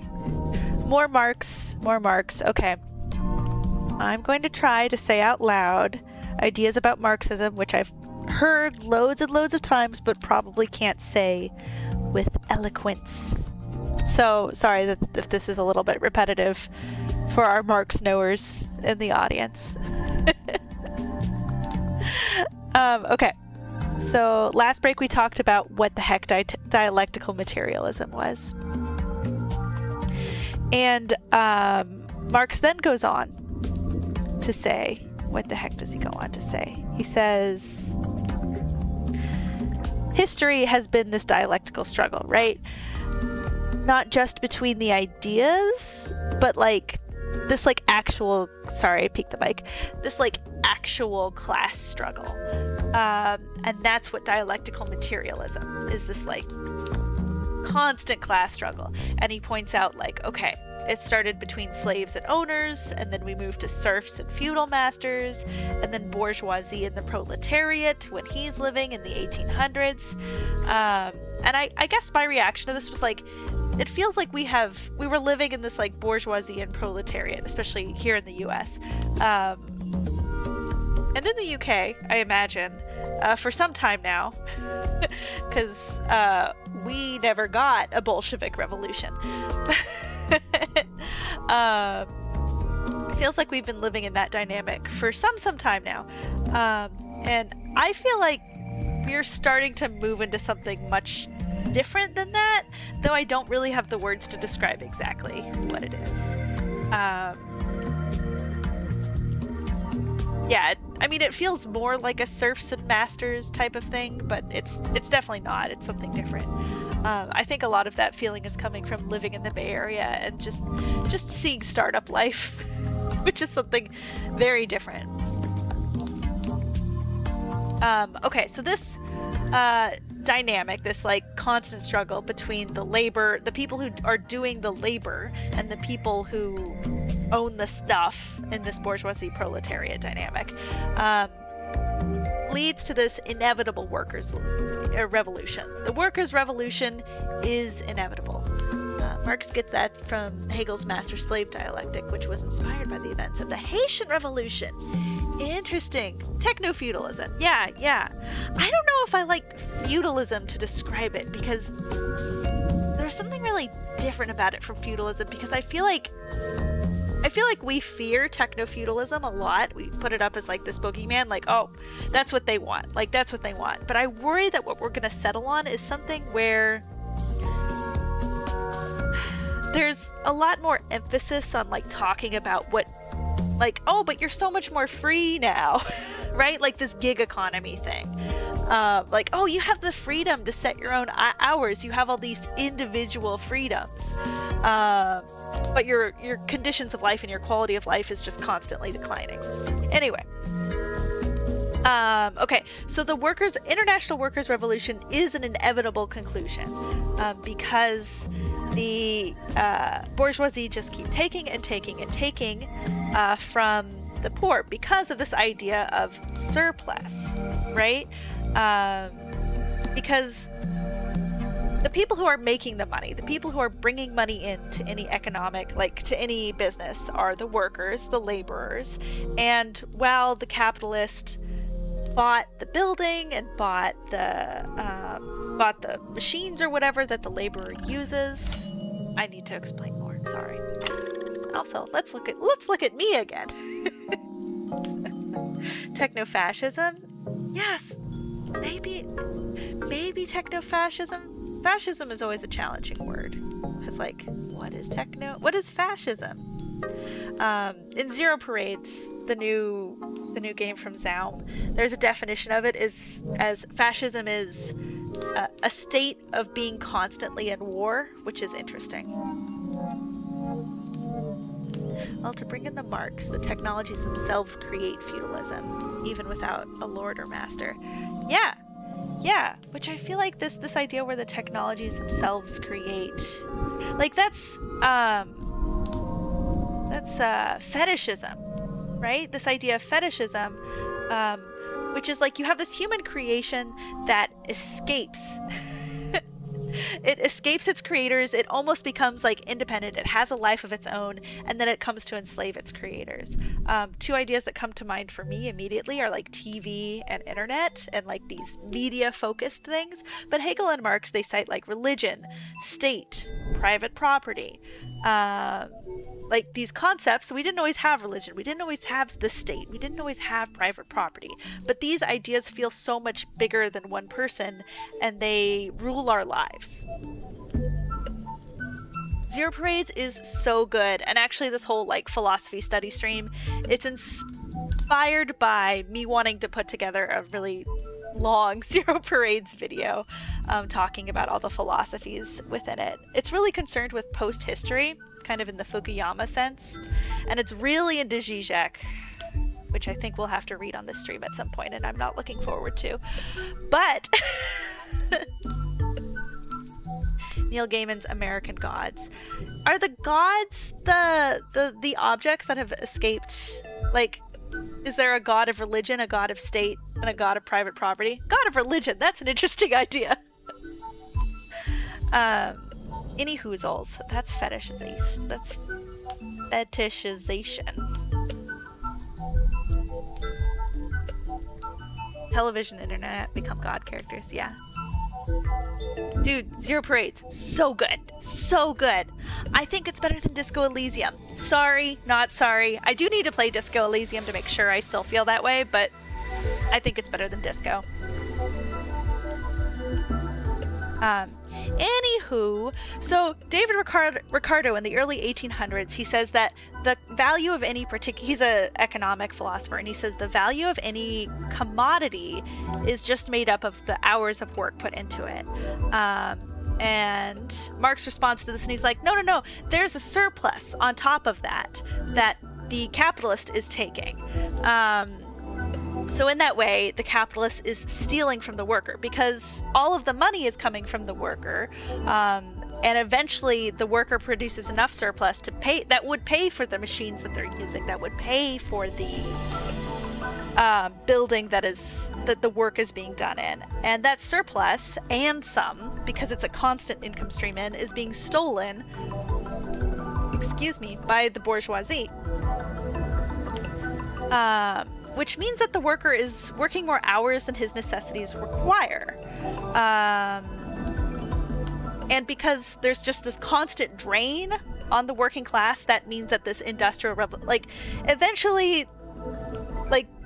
More marks. Okay. I'm going to try to say out loud ideas about Marxism, which I've heard loads and loads of times, but probably can't say with eloquence. So sorry if this is a little bit repetitive for our Marx knowers in the audience. Okay. So last break we talked about what the heck dialectical materialism was. And Marx then goes on to say, what the heck does he go on to say? He says, history has been this dialectical struggle, right? Not just between the ideas, but like this like actual, sorry, I peeked the mic, this like actual class struggle. And that's what dialectical materialism is, this like constant class struggle. And he points out like, okay, it started between slaves and owners, and then we moved to serfs and feudal masters, and then bourgeoisie and the proletariat when he's living in the 1800s. And I guess my reaction to this was like, it feels like we were living in this like bourgeoisie and proletariat, especially here in the US. And in the UK, I imagine, for some time now, because we never got a Bolshevik revolution. It feels like we've been living in that dynamic for some time now. And I feel like we're starting to move into something much different than that, though I don't really have the words to describe exactly what it is. Yeah, I mean, it feels more like a serfs and masters type of thing, but it's definitely not. It's something different. I think a lot of that feeling is coming from living in the Bay Area and just seeing startup life, which is something very different. Okay, so this dynamic, this like constant struggle between the people who are doing the labor and the people who own the stuff in this bourgeoisie proletariat dynamic, leads to this inevitable workers' revolution. The workers' revolution is inevitable. Marx gets that from Hegel's master-slave dialectic, which was inspired by the events of the Haitian Revolution. Interesting. Techno-feudalism. Yeah. I don't know if I like feudalism to describe it, because there's something really different about it from feudalism, because I feel like we fear techno-feudalism a lot. We put it up as like this boogeyman, like, oh, that's what they want. Like, that's what they want. But I worry that what we're going to settle on is something where there's a lot more emphasis on like talking about what, like, oh, but you're so much more free now, right? Like this gig economy thing. Like, oh, you have the freedom to set your own hours. You have all these individual freedoms. But your conditions of life and your quality of life is just constantly declining. Anyway. Okay, so the international workers' revolution is an inevitable conclusion, because the bourgeoisie just keep taking and taking and taking from the poor because of this idea of surplus, right? Because the people who are making the money, the people who are bringing money into any economic, like to any business, are the workers, the laborers. And while the capitalist bought the building and bought the machines or whatever that the laborer uses, I need to explain more. Sorry. Also, let's look at me again. Techno-fascism? Yes. Maybe techno-fascism. Fascism is always a challenging word, because like, what is fascism? In Zero Parades, the new game from Zaum, there's a definition of it as fascism is a state of being constantly in war, which is interesting. Well, to bring in the Marx, the technologies themselves create feudalism, even without a lord or master. Yeah, which I feel like this idea where the technologies themselves create, like that's fetishism, right? This idea of fetishism, which is like you have this human creation that escapes It escapes its creators. It almost becomes like independent. It has a life of its own, and then it comes to enslave its creators. Two ideas that come to mind for me immediately are like TV and internet and like these media focused things. But Hegel and Marx, they cite like religion, state, private property. Like these concepts. We didn't always have religion. We didn't always have the state. We didn't always have private property. But these ideas feel so much bigger than one person, and they rule our lives. Zero Parades is so good, and actually this whole like philosophy study stream, it's inspired by me wanting to put together a really long Zero Parades video talking about all the philosophies within it. It's really concerned with post-history, kind of in the Fukuyama sense, and it's really into Zizek, which I think we'll have to read on this stream at some point, and I'm not looking forward to. But Neil Gaiman's American Gods. Are the gods the objects that have escaped? Like, is there a god of religion, a god of state, and a god of private property? God of religion, that's an interesting idea. Any hoozles, that's fetishization. That's fetishization. Television, internet, become god characters, yeah. Dude, Zero Parades, so good. So good. I think it's better than Disco Elysium. Sorry, not sorry. I do need to play Disco Elysium to make sure I still feel that way, but I think it's better than Disco. Anywho, so David Ricardo in the early 1800s, he says that the value of any particular, he's an economic philosopher, and he says the value of any commodity is just made up of the hours of work put into it. And Marx responds to this, and he's like, no, there's a surplus on top of that the capitalist is taking. So in that way, the capitalist is stealing from the worker because all of the money is coming from the worker, and eventually the worker produces enough surplus to pay, that would pay for the machines that they're using, that would pay for the building that the work is being done in, and that surplus and some, because it's a constant income stream in, is being stolen, by the bourgeoisie. Which means that the worker is working more hours than his necessities require. And because there's just this constant drain on the working class, that means that this industrial eventually,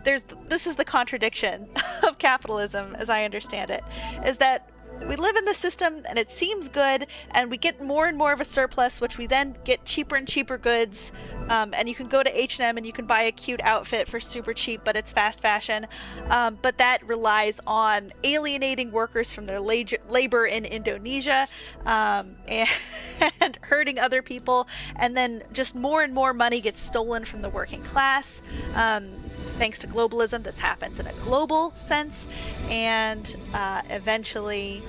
this is the contradiction of capitalism, as I understand it, is that we live in the system and it seems good, and we get more and more of a surplus, which we then get cheaper and cheaper goods, and you can go to H&M and you can buy a cute outfit for super cheap, but it's fast fashion, but that relies on alienating workers from their labor in Indonesia, and hurting other people, and then just more and more money gets stolen from the working class. Thanks to globalism, this happens in a global sense, and eventually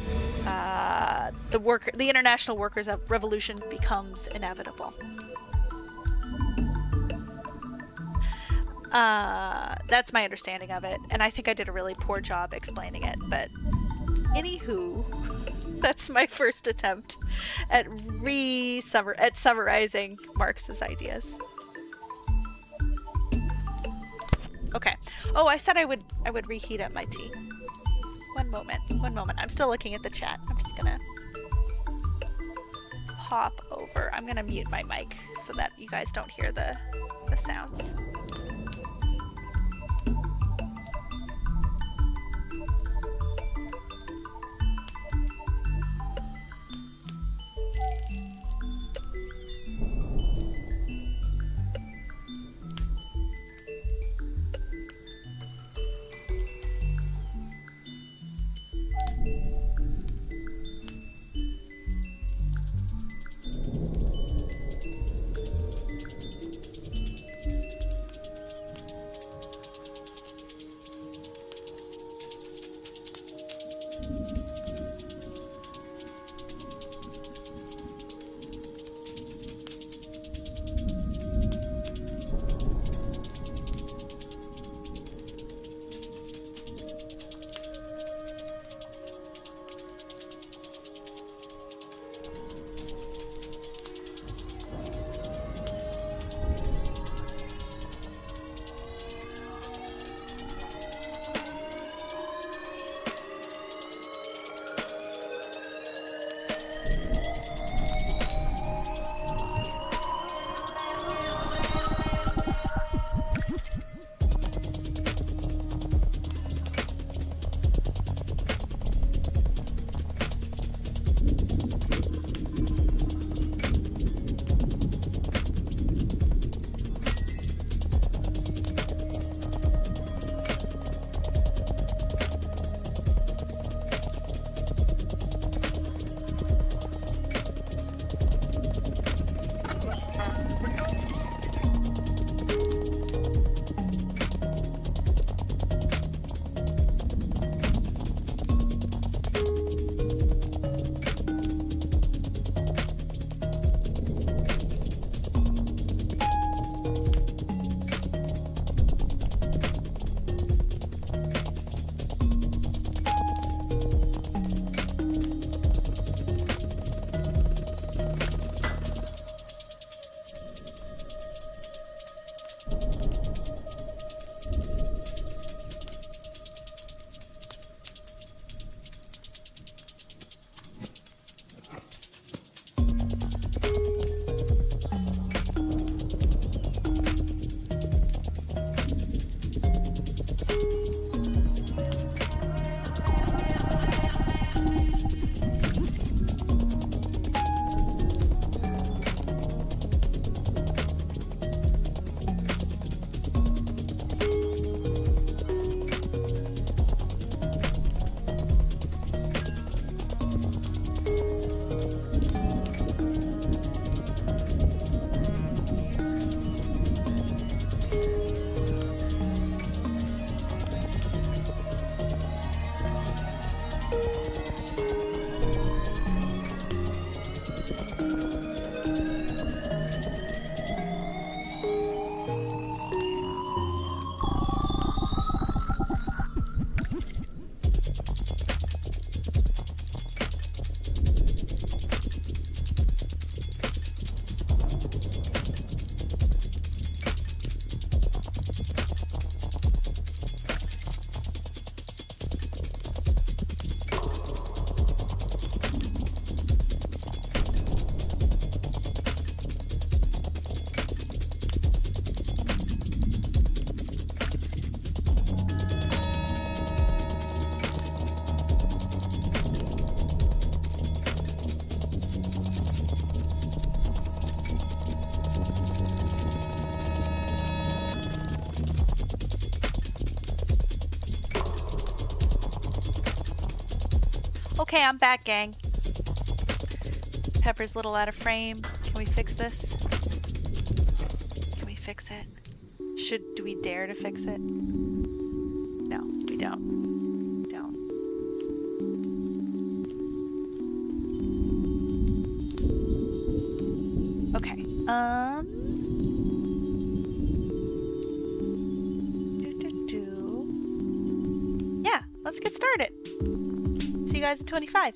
the international workers' revolution becomes inevitable. That's my understanding of it, and I think I did a really poor job explaining it, but anywho, that's my first attempt at summarizing Marx's ideas. Okay. Oh, I said I would reheat up my tea. One moment. I'm still looking at the chat. I'm just gonna pop over. I'm gonna mute my mic so that you guys don't hear the sounds. Okay, I'm back, gang. Pepper's a little out of frame. Can we fix this? Can we fix it? Do we dare to fix it? No, we don't. Don't. Okay. Yeah, let's get started. See you guys in 25.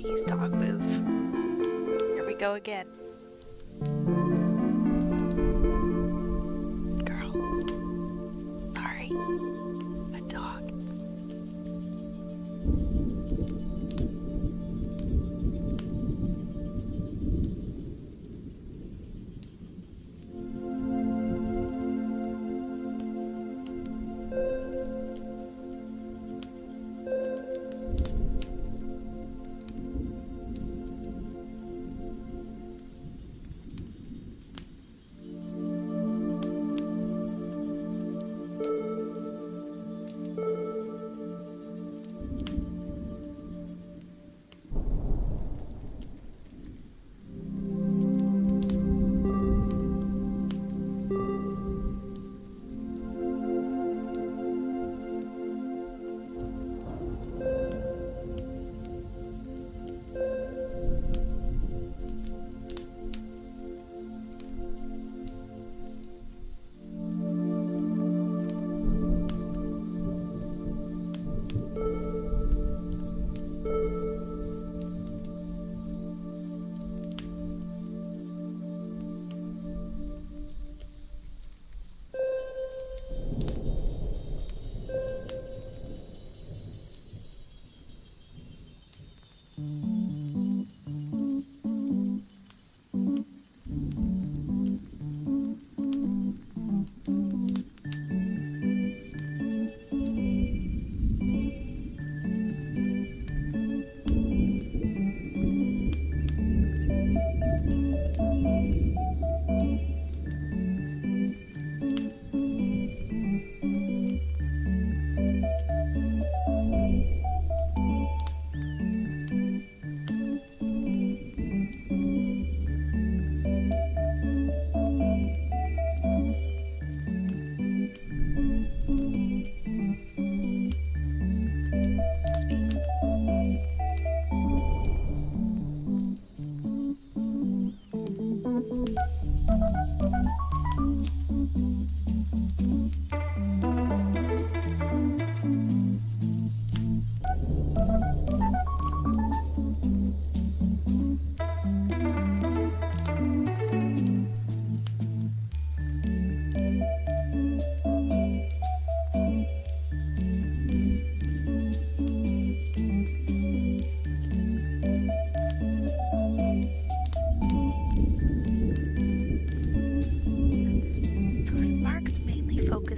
Jeez, dog move. Here we go again. Girl. Sorry. My dog.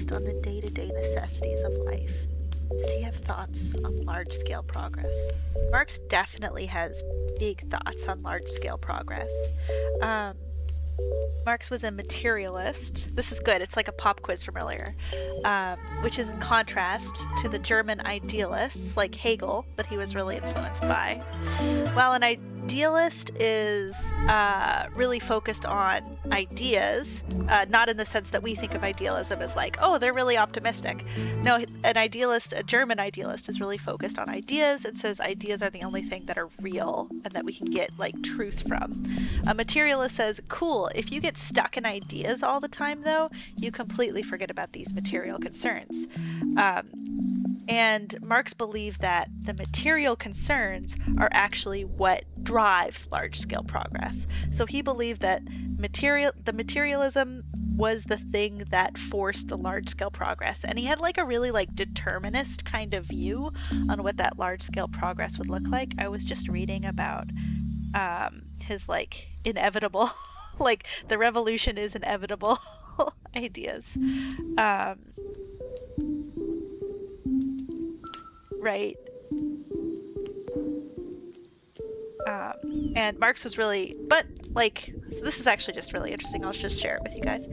On the day-to-day necessities of life? Does he have thoughts on large-scale progress? Marx definitely has big thoughts on large-scale progress. Marx was a materialist. This is good. It's like a pop quiz from earlier, which is in contrast to the German idealists like Hegel that he was really influenced by. While an idealist is really focused on ideas, not in the sense that we think of idealism as like, oh, they're really optimistic. No, an idealist, a German idealist, is really focused on ideas and says ideas are the only thing that are real and that we can get like truth from. A materialist says, cool, if you get stuck in ideas all the time though, you completely forget about these material concerns. And Marx believed that the material concerns are actually what drives large-scale progress. So he believed that the materialism was the thing that forced the large-scale progress. And he had like a really like determinist kind of view on what that large-scale progress would look like. I was just reading about his like inevitable, like the revolution is inevitable ideas. Right. And Marx was really, but like, so this is actually just really interesting. I'll just share it with you guys.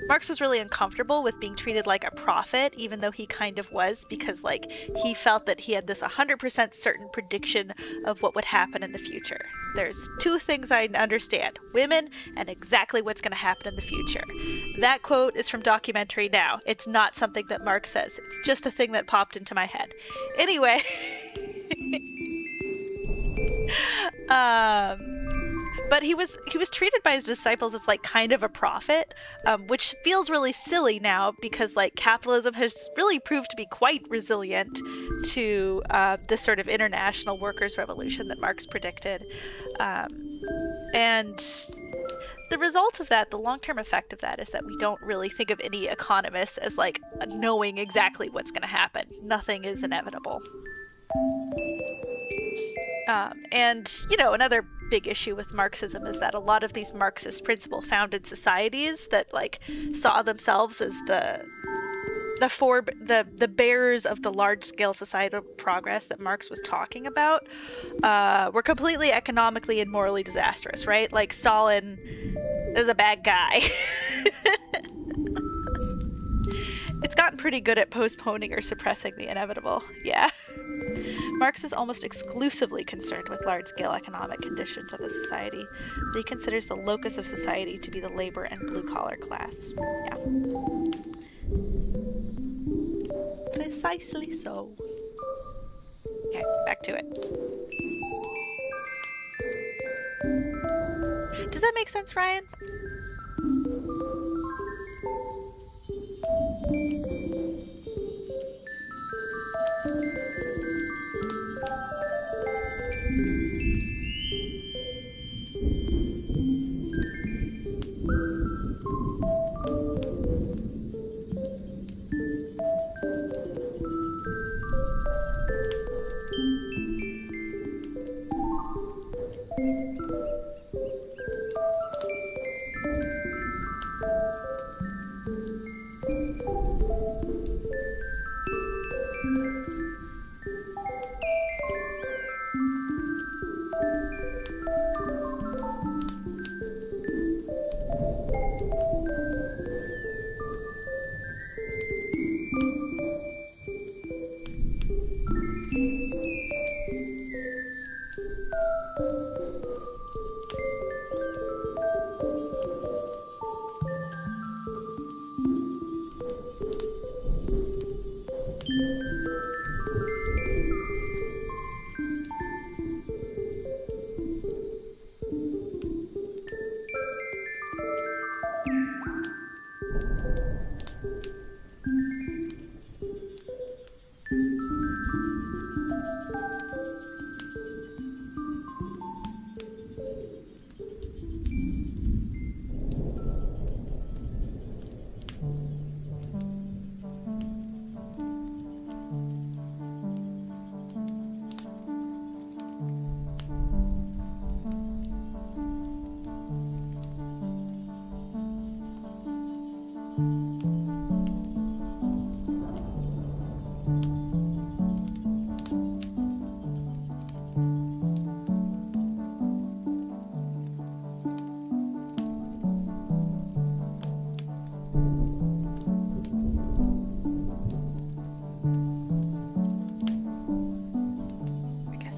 Marx was really uncomfortable with being treated like a prophet, even though he kind of was, because like he felt that he had this 100% certain prediction of what would happen in the future. There's two things I understand: women and exactly what's going to happen in the future. That quote is from Documentary Now. It's not something that Marx says. It's just a thing that popped into my head. Anyway, but he was treated by his disciples as like kind of a prophet, which feels really silly now because like capitalism has really proved to be quite resilient to this sort of international workers' revolution that Marx predicted, and the result of that, the long-term effect of that, is that we don't really think of any economists as like knowing exactly what's going to happen. Nothing is inevitable. And, you know, another big issue with Marxism is that a lot of these Marxist principle-founded societies that like saw themselves as the bearers of the large-scale societal progress that Marx was talking about were completely economically and morally disastrous, right? Like Stalin is a bad guy. It's gotten pretty good at postponing or suppressing the inevitable. Yeah. Marx is almost exclusively concerned with large-scale economic conditions of the society, but he considers the locus of society to be the labor and blue-collar class. Yeah. Precisely so. Okay, back to it. Does that make sense, Ryan?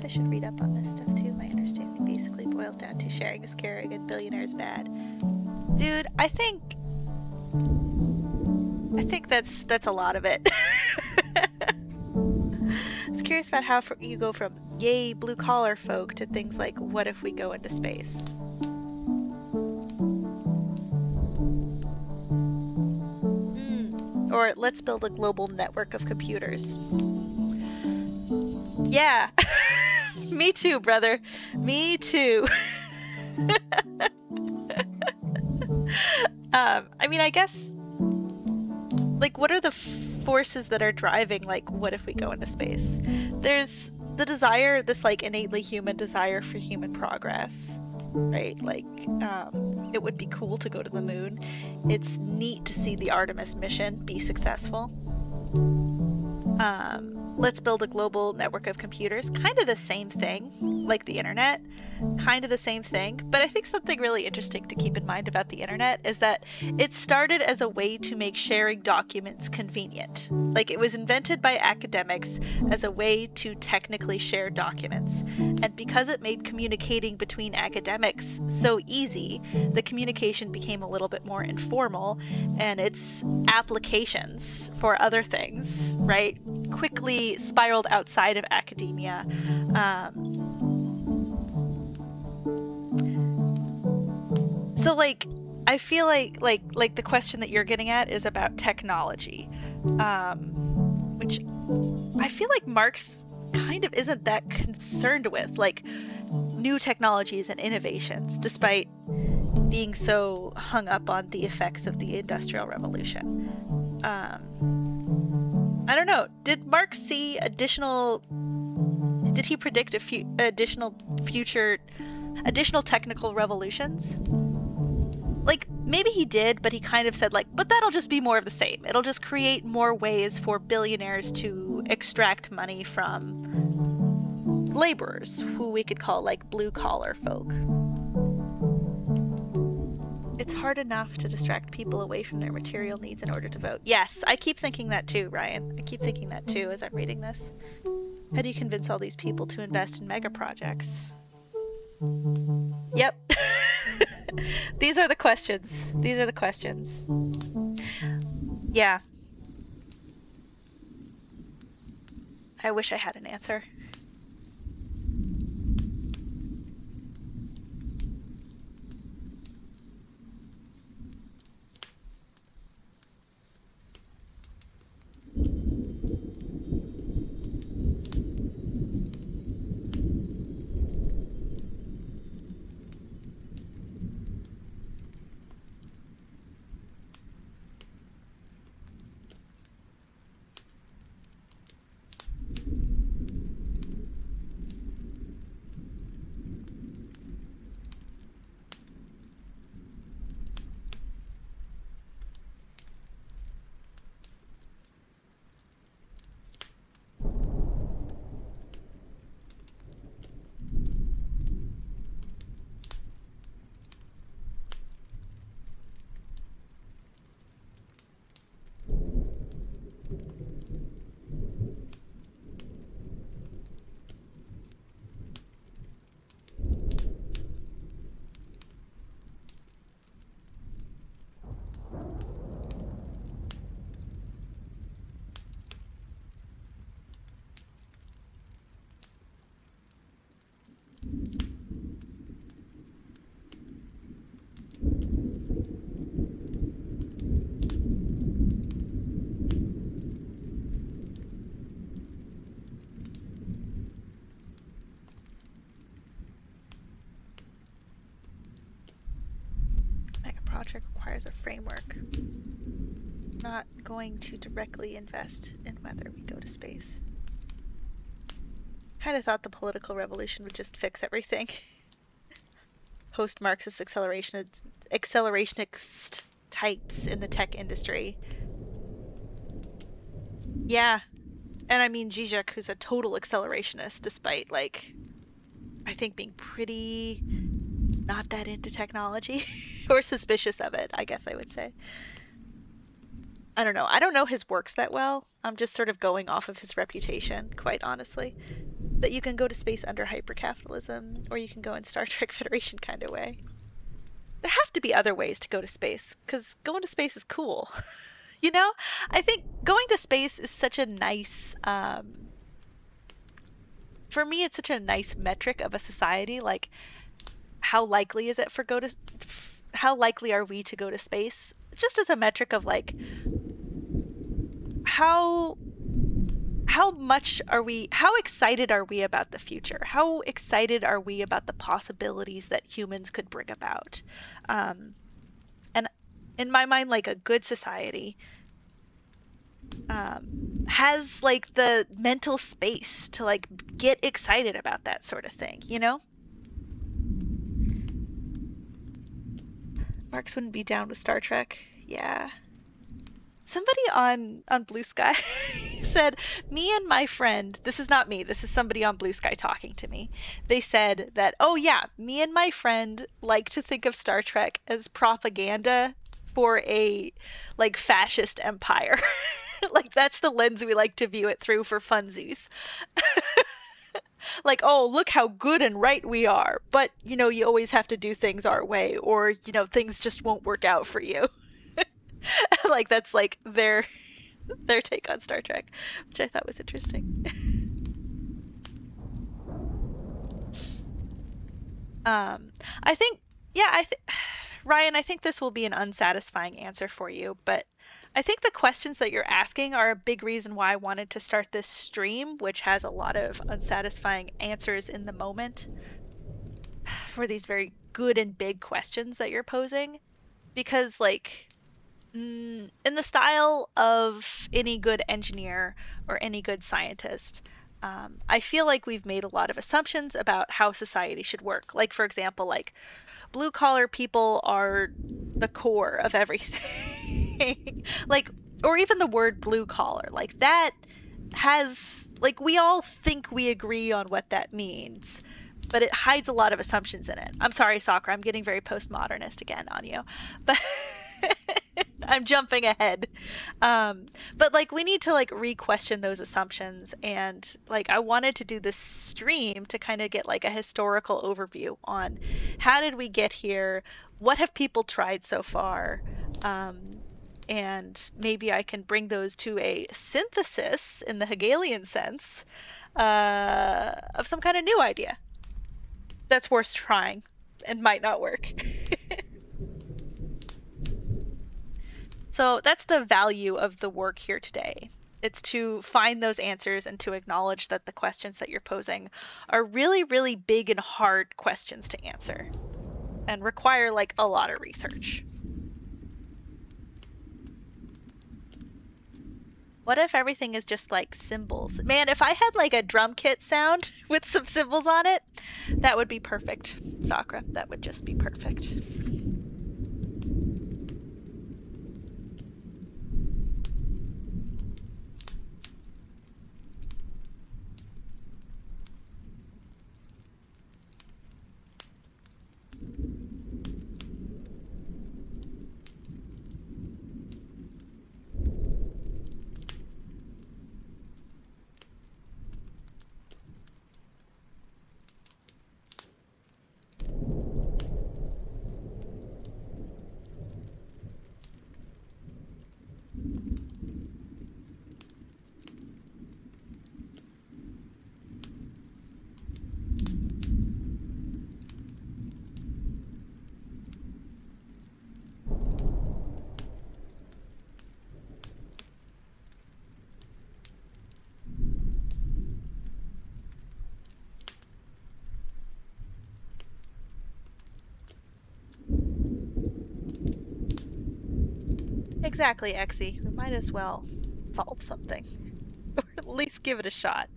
Should read up on this stuff too. My understanding basically boils down to sharing is caring and billionaires bad. Dude, I think that's a lot of it. I was curious about how you go from yay blue collar folk to things like what if we go into space? Or let's build a global network of computers. Yeah. Me too, brother. Me too. I mean, I guess, like, what are the forces that are driving, like, what if we go into space? There's the desire, this, like, innately human desire for human progress, right? Like, it would be cool to go to the moon. It's neat to see the Artemis mission be successful. Let's build a global network of computers. Kind of the same thing, like the internet. Kind of the same thing. But I think something really interesting to keep in mind about the internet is that it started as a way to make sharing documents convenient. Like, it was invented by academics as a way to technically share documents. And because it made communicating between academics so easy, the communication became a little bit more informal, and its applications for other things, right, quickly spiraled outside of academia. So like I feel like the question that you're getting at is about technology, which I feel like Marx kind of isn't that concerned with, like new technologies and innovations, despite being so hung up on the effects of the Industrial Revolution. I don't know. Did Marx see did he predict additional technical revolutions? Like, maybe he did, but he kind of said, like, but that'll just be more of the same. It'll just create more ways for billionaires to extract money from laborers, who we could call, like, blue-collar folk. It's hard enough to distract people away from their material needs in order to vote. Yes, I keep thinking that too, Ryan. I keep thinking that too as I'm reading this. How do you convince all these people to invest in mega projects? Yep. These are the questions. These are the questions. Yeah. I wish I had an answer. Project requires a framework. Not going to directly invest in whether we go to space. Kind of thought the political revolution would just fix everything. Post-Marxist accelerationist types in the tech industry. Yeah. And I mean Zizek, who's a total accelerationist, despite, like, I think being pretty not that into technology or suspicious of it, I guess I would say. I don't know. I don't know his works that well. I'm just sort of going off of his reputation, quite honestly. But you can go to space under hypercapitalism, or you can go in Star Trek Federation kind of way. There have to be other ways to go to space, because going to space is cool. You know? I think going to space is such a nice, for me, it's such a nice metric of a society. Like, how likely is it how likely are we to go to space? Just as a metric of, like, how excited are we about the future? How excited are we about the possibilities that humans could bring about? And in my mind, like, a good society has, like, the mental space to, like, get excited about that sort of thing, you know? Marx wouldn't be down with Star Trek. Yeah. Somebody on Blue Sky said, me and my friend, this is not me, this is somebody on Blue Sky talking to me. They said that, oh yeah, me and my friend like to think of Star Trek as propaganda for a, like, fascist empire. Like, that's the lens we like to view it through for funsies. Like, oh, look how good and right we are, but, you know, you always have to do things our way, or, you know, things just won't work out for you. Like, that's, like, their take on Star Trek, which I thought was interesting. I think, yeah, Ryan, I think this will be an unsatisfying answer for you, but I think the questions that you're asking are a big reason why I wanted to start this stream, which has a lot of unsatisfying answers in the moment for these very good and big questions that you're posing. Because, like, in the style of any good engineer or any good scientist, I feel like we've made a lot of assumptions about how society should work. Like, for example, like blue collar people are the core of everything. Like, or even the word blue collar, like that has, like, we all think we agree on what that means, but it hides a lot of assumptions in it. I'm sorry, Soccer, I'm getting very postmodernist again on you, but I'm jumping ahead. But like we need to like re-question those assumptions, and like I wanted to do this stream to kind of get like a historical overview on how did we get here, what have people tried so far, and maybe I can bring those to a synthesis in the Hegelian sense of some kind of new idea that's worth trying and might not work. So that's the value of the work here today. It's to find those answers and to acknowledge that the questions that you're posing are really, really big and hard questions to answer and require like a lot of research. What if everything is just like symbols? Man, if I had like a drum kit sound with some symbols on it, that would be perfect, Sakura. That would just be perfect. Exactly, Exy. We might as well solve something. Or at least give it a shot.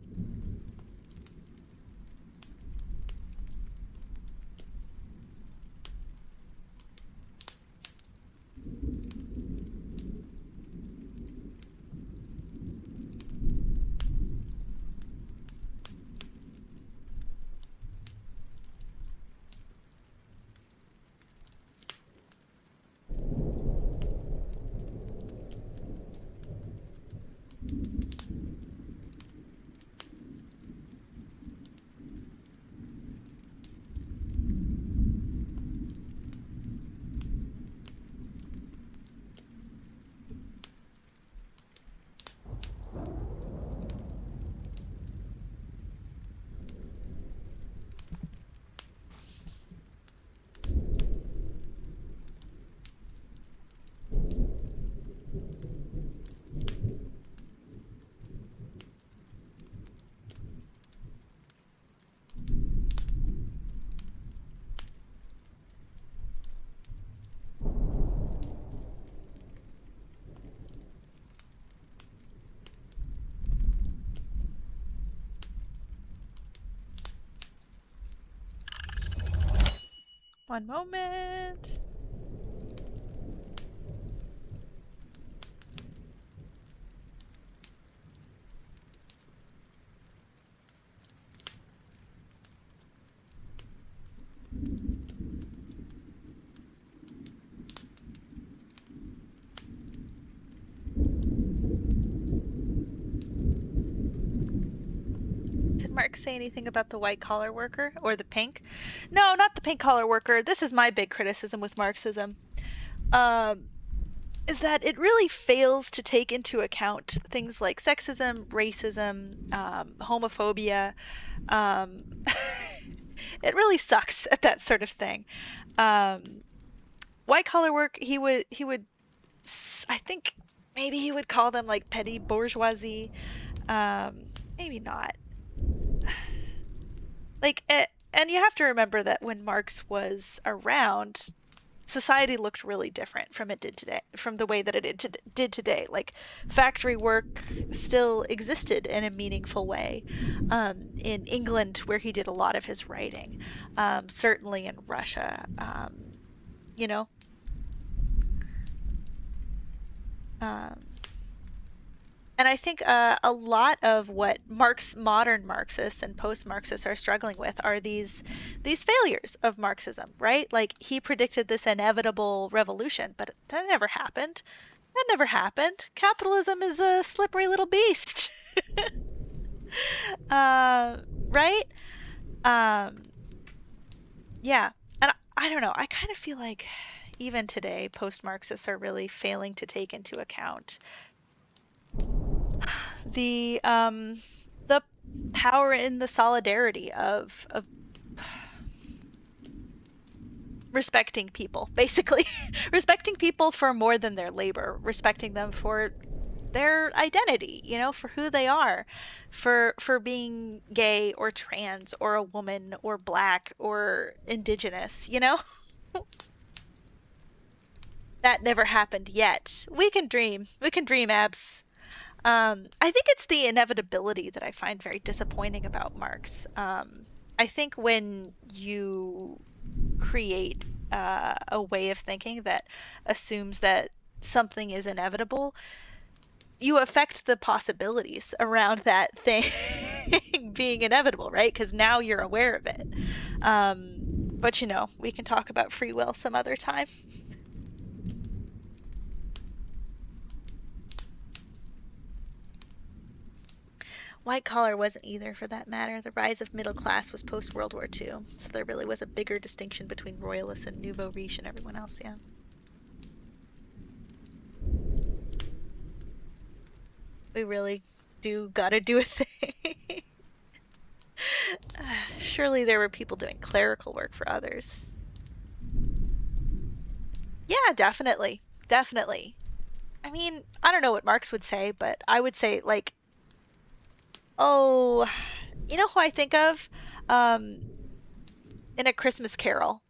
One moment. Did Mark say anything about the white collar worker or the pink? No, not the pink collar worker. This is my big criticism with Marxism. Is that it really fails to take into account things like sexism, racism, homophobia. It really sucks at that sort of thing. white collar work, he would I think maybe he would call them like petty bourgeoisie. Maybe not. Like, and you have to remember that when Marx was around, society looked really different from it did today, from the way that it did today. Like, factory work still existed in a meaningful way. In England, where he did a lot of his writing, certainly in Russia, you know. Um, And I think a lot of what modern Marxists and post-Marxists are struggling with are these failures of Marxism, right? Like he predicted this inevitable revolution, but that never happened. That never happened. Capitalism is a slippery little beast, right? Um, yeah, and I don't know. I kind of feel like even today, post-Marxists are really failing to take into account the power in the solidarity of respecting people, basically. Respecting people for more than their labor, respecting them for their identity, for who they are, for being gay or trans or a woman or black or indigenous, That never happened yet. We can dream. We can dream, Abs. I think it's the inevitability that I find very disappointing about Marx. I think when you create a way of thinking that assumes that something is inevitable, you affect the possibilities around that thing being inevitable, right? Because now you're aware of it. But we can talk about free will some other time. White collar wasn't either, for that matter. The rise of middle class was post-World War II, so there really was a bigger distinction between royalists and nouveau riche and everyone else, yeah. We really do gotta do a thing. Surely there were people doing clerical work for others. Yeah, definitely. Definitely. I mean, I don't know what Marx would say, but I would say, like, oh, you know who I think of? In A Christmas Carol.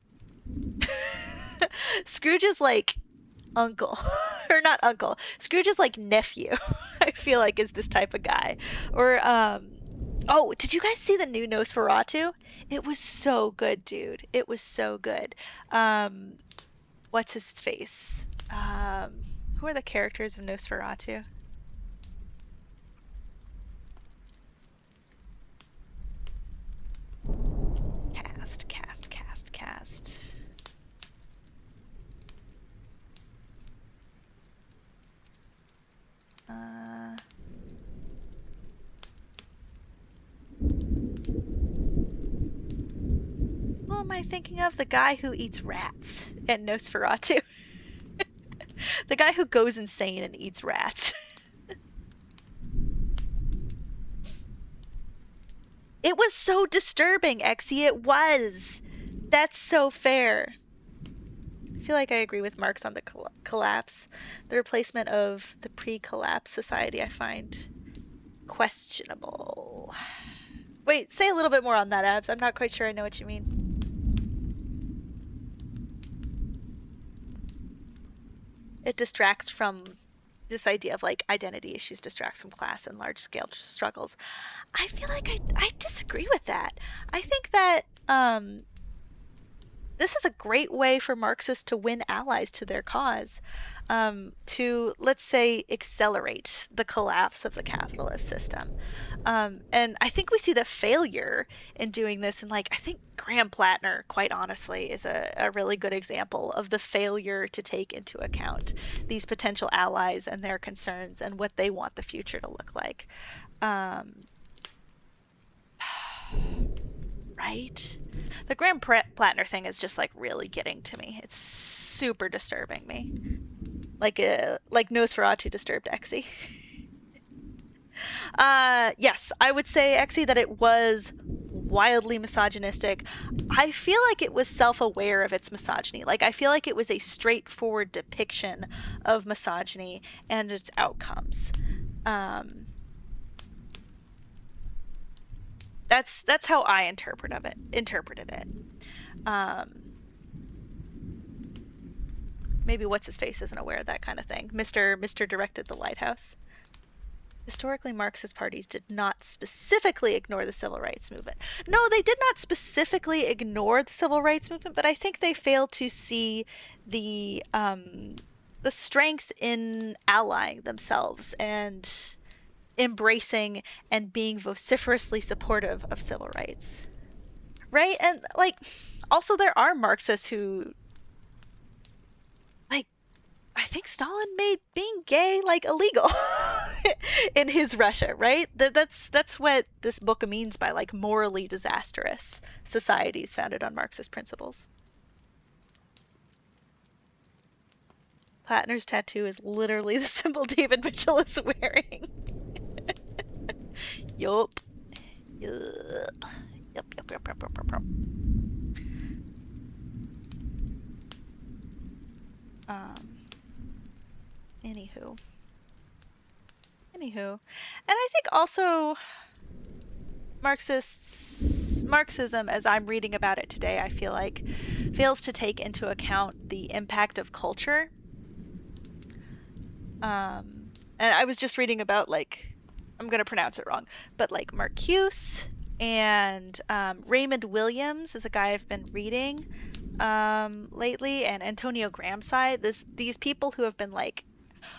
Scrooge is like uncle. Or not uncle. Scrooge is like nephew. I feel like is this type of guy. Or, oh, did you guys see the new Nosferatu? It was so good, dude. It was so good. What's his face? Who are the characters of Nosferatu? Cast. Who am I thinking of? The guy who eats rats in Nosferatu. The guy who goes insane and eats rats. It was so disturbing, Exy. It was. That's so fair. I feel like I agree with Marx on the collapse. The replacement of the pre-collapse society I find questionable. Wait, say a little bit more on that, Abs. I'm not quite sure I know what you mean. It distracts from this idea of like identity issues, distracts from class and large scale struggles. I feel like I disagree with that. I think that this is a great way for Marxists to win allies to their cause, to, let's say, accelerate the collapse of the capitalist system. And I think we see the failure in doing this. And like, I think Graham Plattner, quite honestly, is a really good example of the failure to take into account these potential allies and their concerns and what they want the future to look like. Right? The Graham Plattner thing is just like really getting to me. It's super disturbing me. Like Nosferatu disturbed Exy. Yes, I would say, Exy, that it was wildly misogynistic. I feel like it was self-aware of its misogyny. Like, I feel like it was a straightforward depiction of misogyny and its outcomes. That's how I interpreted it. Maybe what's his face isn't aware of that kind of thing. Mr. directed the lighthouse. Historically, Marxist parties did not specifically ignore the civil rights movement. No, they did not specifically ignore the civil rights movement, but I think they failed to see the strength in allying themselves and embracing and being vociferously supportive of civil rights. Right? And like, also there are Marxists who, like, I think Stalin made being gay like illegal in his Russia, right? That's what this book means by like morally disastrous societies founded on Marxist principles. Plattner's tattoo is literally the symbol David Mitchell is wearing. Yup. Yup. Anywho. And I think also Marxism, as I'm reading about it today, I feel like fails to take into account the impact of culture. And I was just reading about, like, I'm going to pronounce it wrong, but like Marcuse and Raymond Williams is a guy I've been reading lately, and Antonio Gramsci, these people who have been like,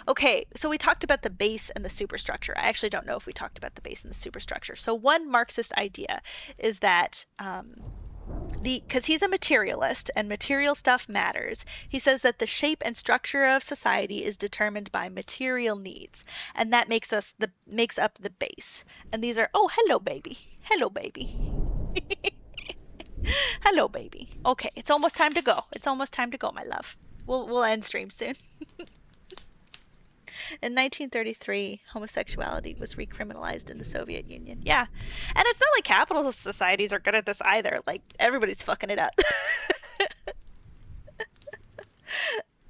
okay, so we talked about the base and the superstructure. I actually don't know if we talked about the base and the superstructure. So one Marxist idea is that because he's a materialist and material stuff matters, he says that the shape and structure of society is determined by material needs, and that makes up the base. And these are, oh, hello baby, hello baby. Hello baby. Okay, it's almost time to go. It's almost time to go, my love. We'll end stream soon. In 1933, homosexuality was recriminalized in the Soviet Union. Yeah. And it's not like capitalist societies are good at this either. Like, everybody's fucking it up.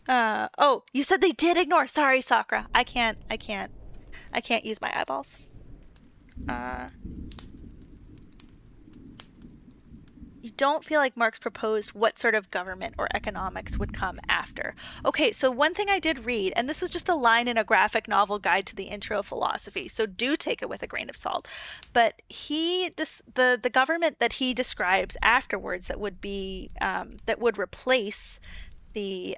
Oh, you said they did ignore. Sorry, Sakura. I can't use my eyeballs. You don't feel like Marx proposed what sort of government or economics would come after. Okay, so one thing I did read, and this was just a line in a graphic novel guide to the intro of philosophy, so do take it with a grain of salt. But the government that he describes afterwards that would be that would replace the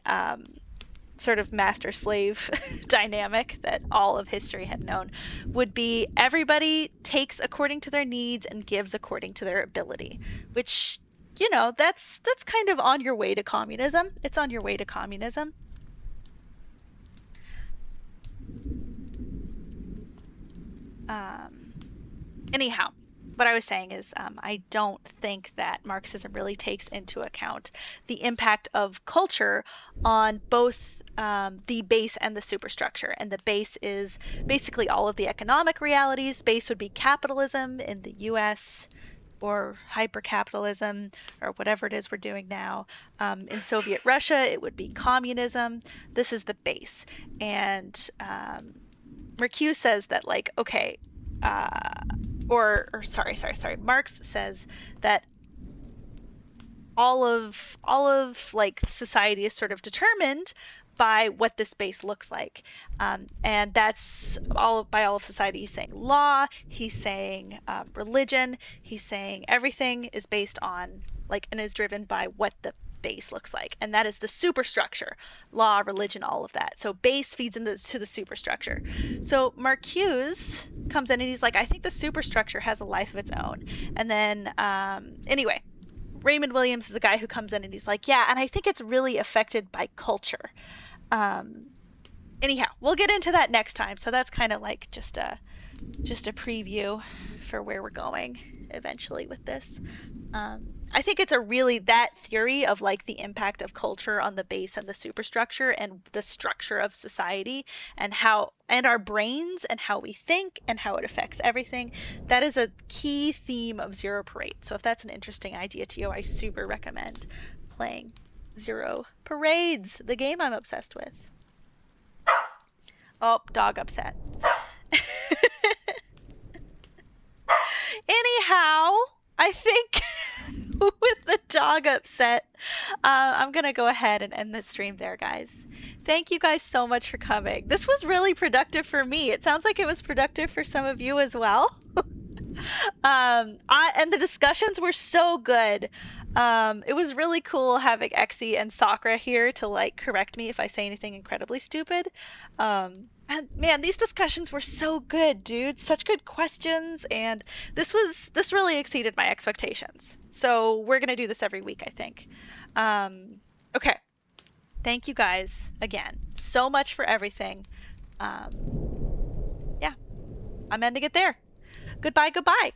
sort of master-slave dynamic that all of history had known would be everybody takes according to their needs and gives according to their ability, which, you know, that's kind of on your way to communism. It's on your way to communism. Anyhow, what I was saying is I don't think that Marxism really takes into account the impact of culture on both the base and the superstructure. And the base is basically all of the economic realities. Base would be capitalism in the US, or hypercapitalism, or whatever it is we're doing now. In Soviet Russia, it would be communism. This is the base. And Mercue says that, like, okay, sorry. Marx says that all of like society is sort of determined by what this base looks like, and that's by all of society. He's saying law, he's saying religion, he's saying everything is based on, like, and is driven by what the base looks like, and that is the superstructure: law, religion, all of that. So base feeds into the superstructure. So Marcuse comes in and he's like, I think the superstructure has a life of its own. And then anyway, Raymond Williams is the guy who comes in and he's like, yeah, and I think it's really affected by culture. Anyhow, we'll get into that next time. So that's kind of like just a preview for where we're going eventually with this. I think it's a really that theory of like the impact of culture on the base and the superstructure and the structure of society and how and our brains and how we think and how it affects everything. That is a key theme of Zero Parade. So if that's an interesting idea to you, I super recommend playing Zero Parades, the game I'm obsessed with. Oh, dog upset. Anyhow, I think with the dog upset, I'm going to go ahead and end the stream there, guys. Thank you guys so much for coming. This was really productive for me. It sounds like it was productive for some of you as well. And the discussions were so good. It was really cool having Exy and Sakura here to like correct me if I say anything incredibly stupid. And man, these discussions were so good, dude. Such good questions, and this really exceeded my expectations. So we're gonna do this every week, I think. Okay. Thank you guys again so much for everything. Yeah, I'm ending it there. Goodbye, goodbye.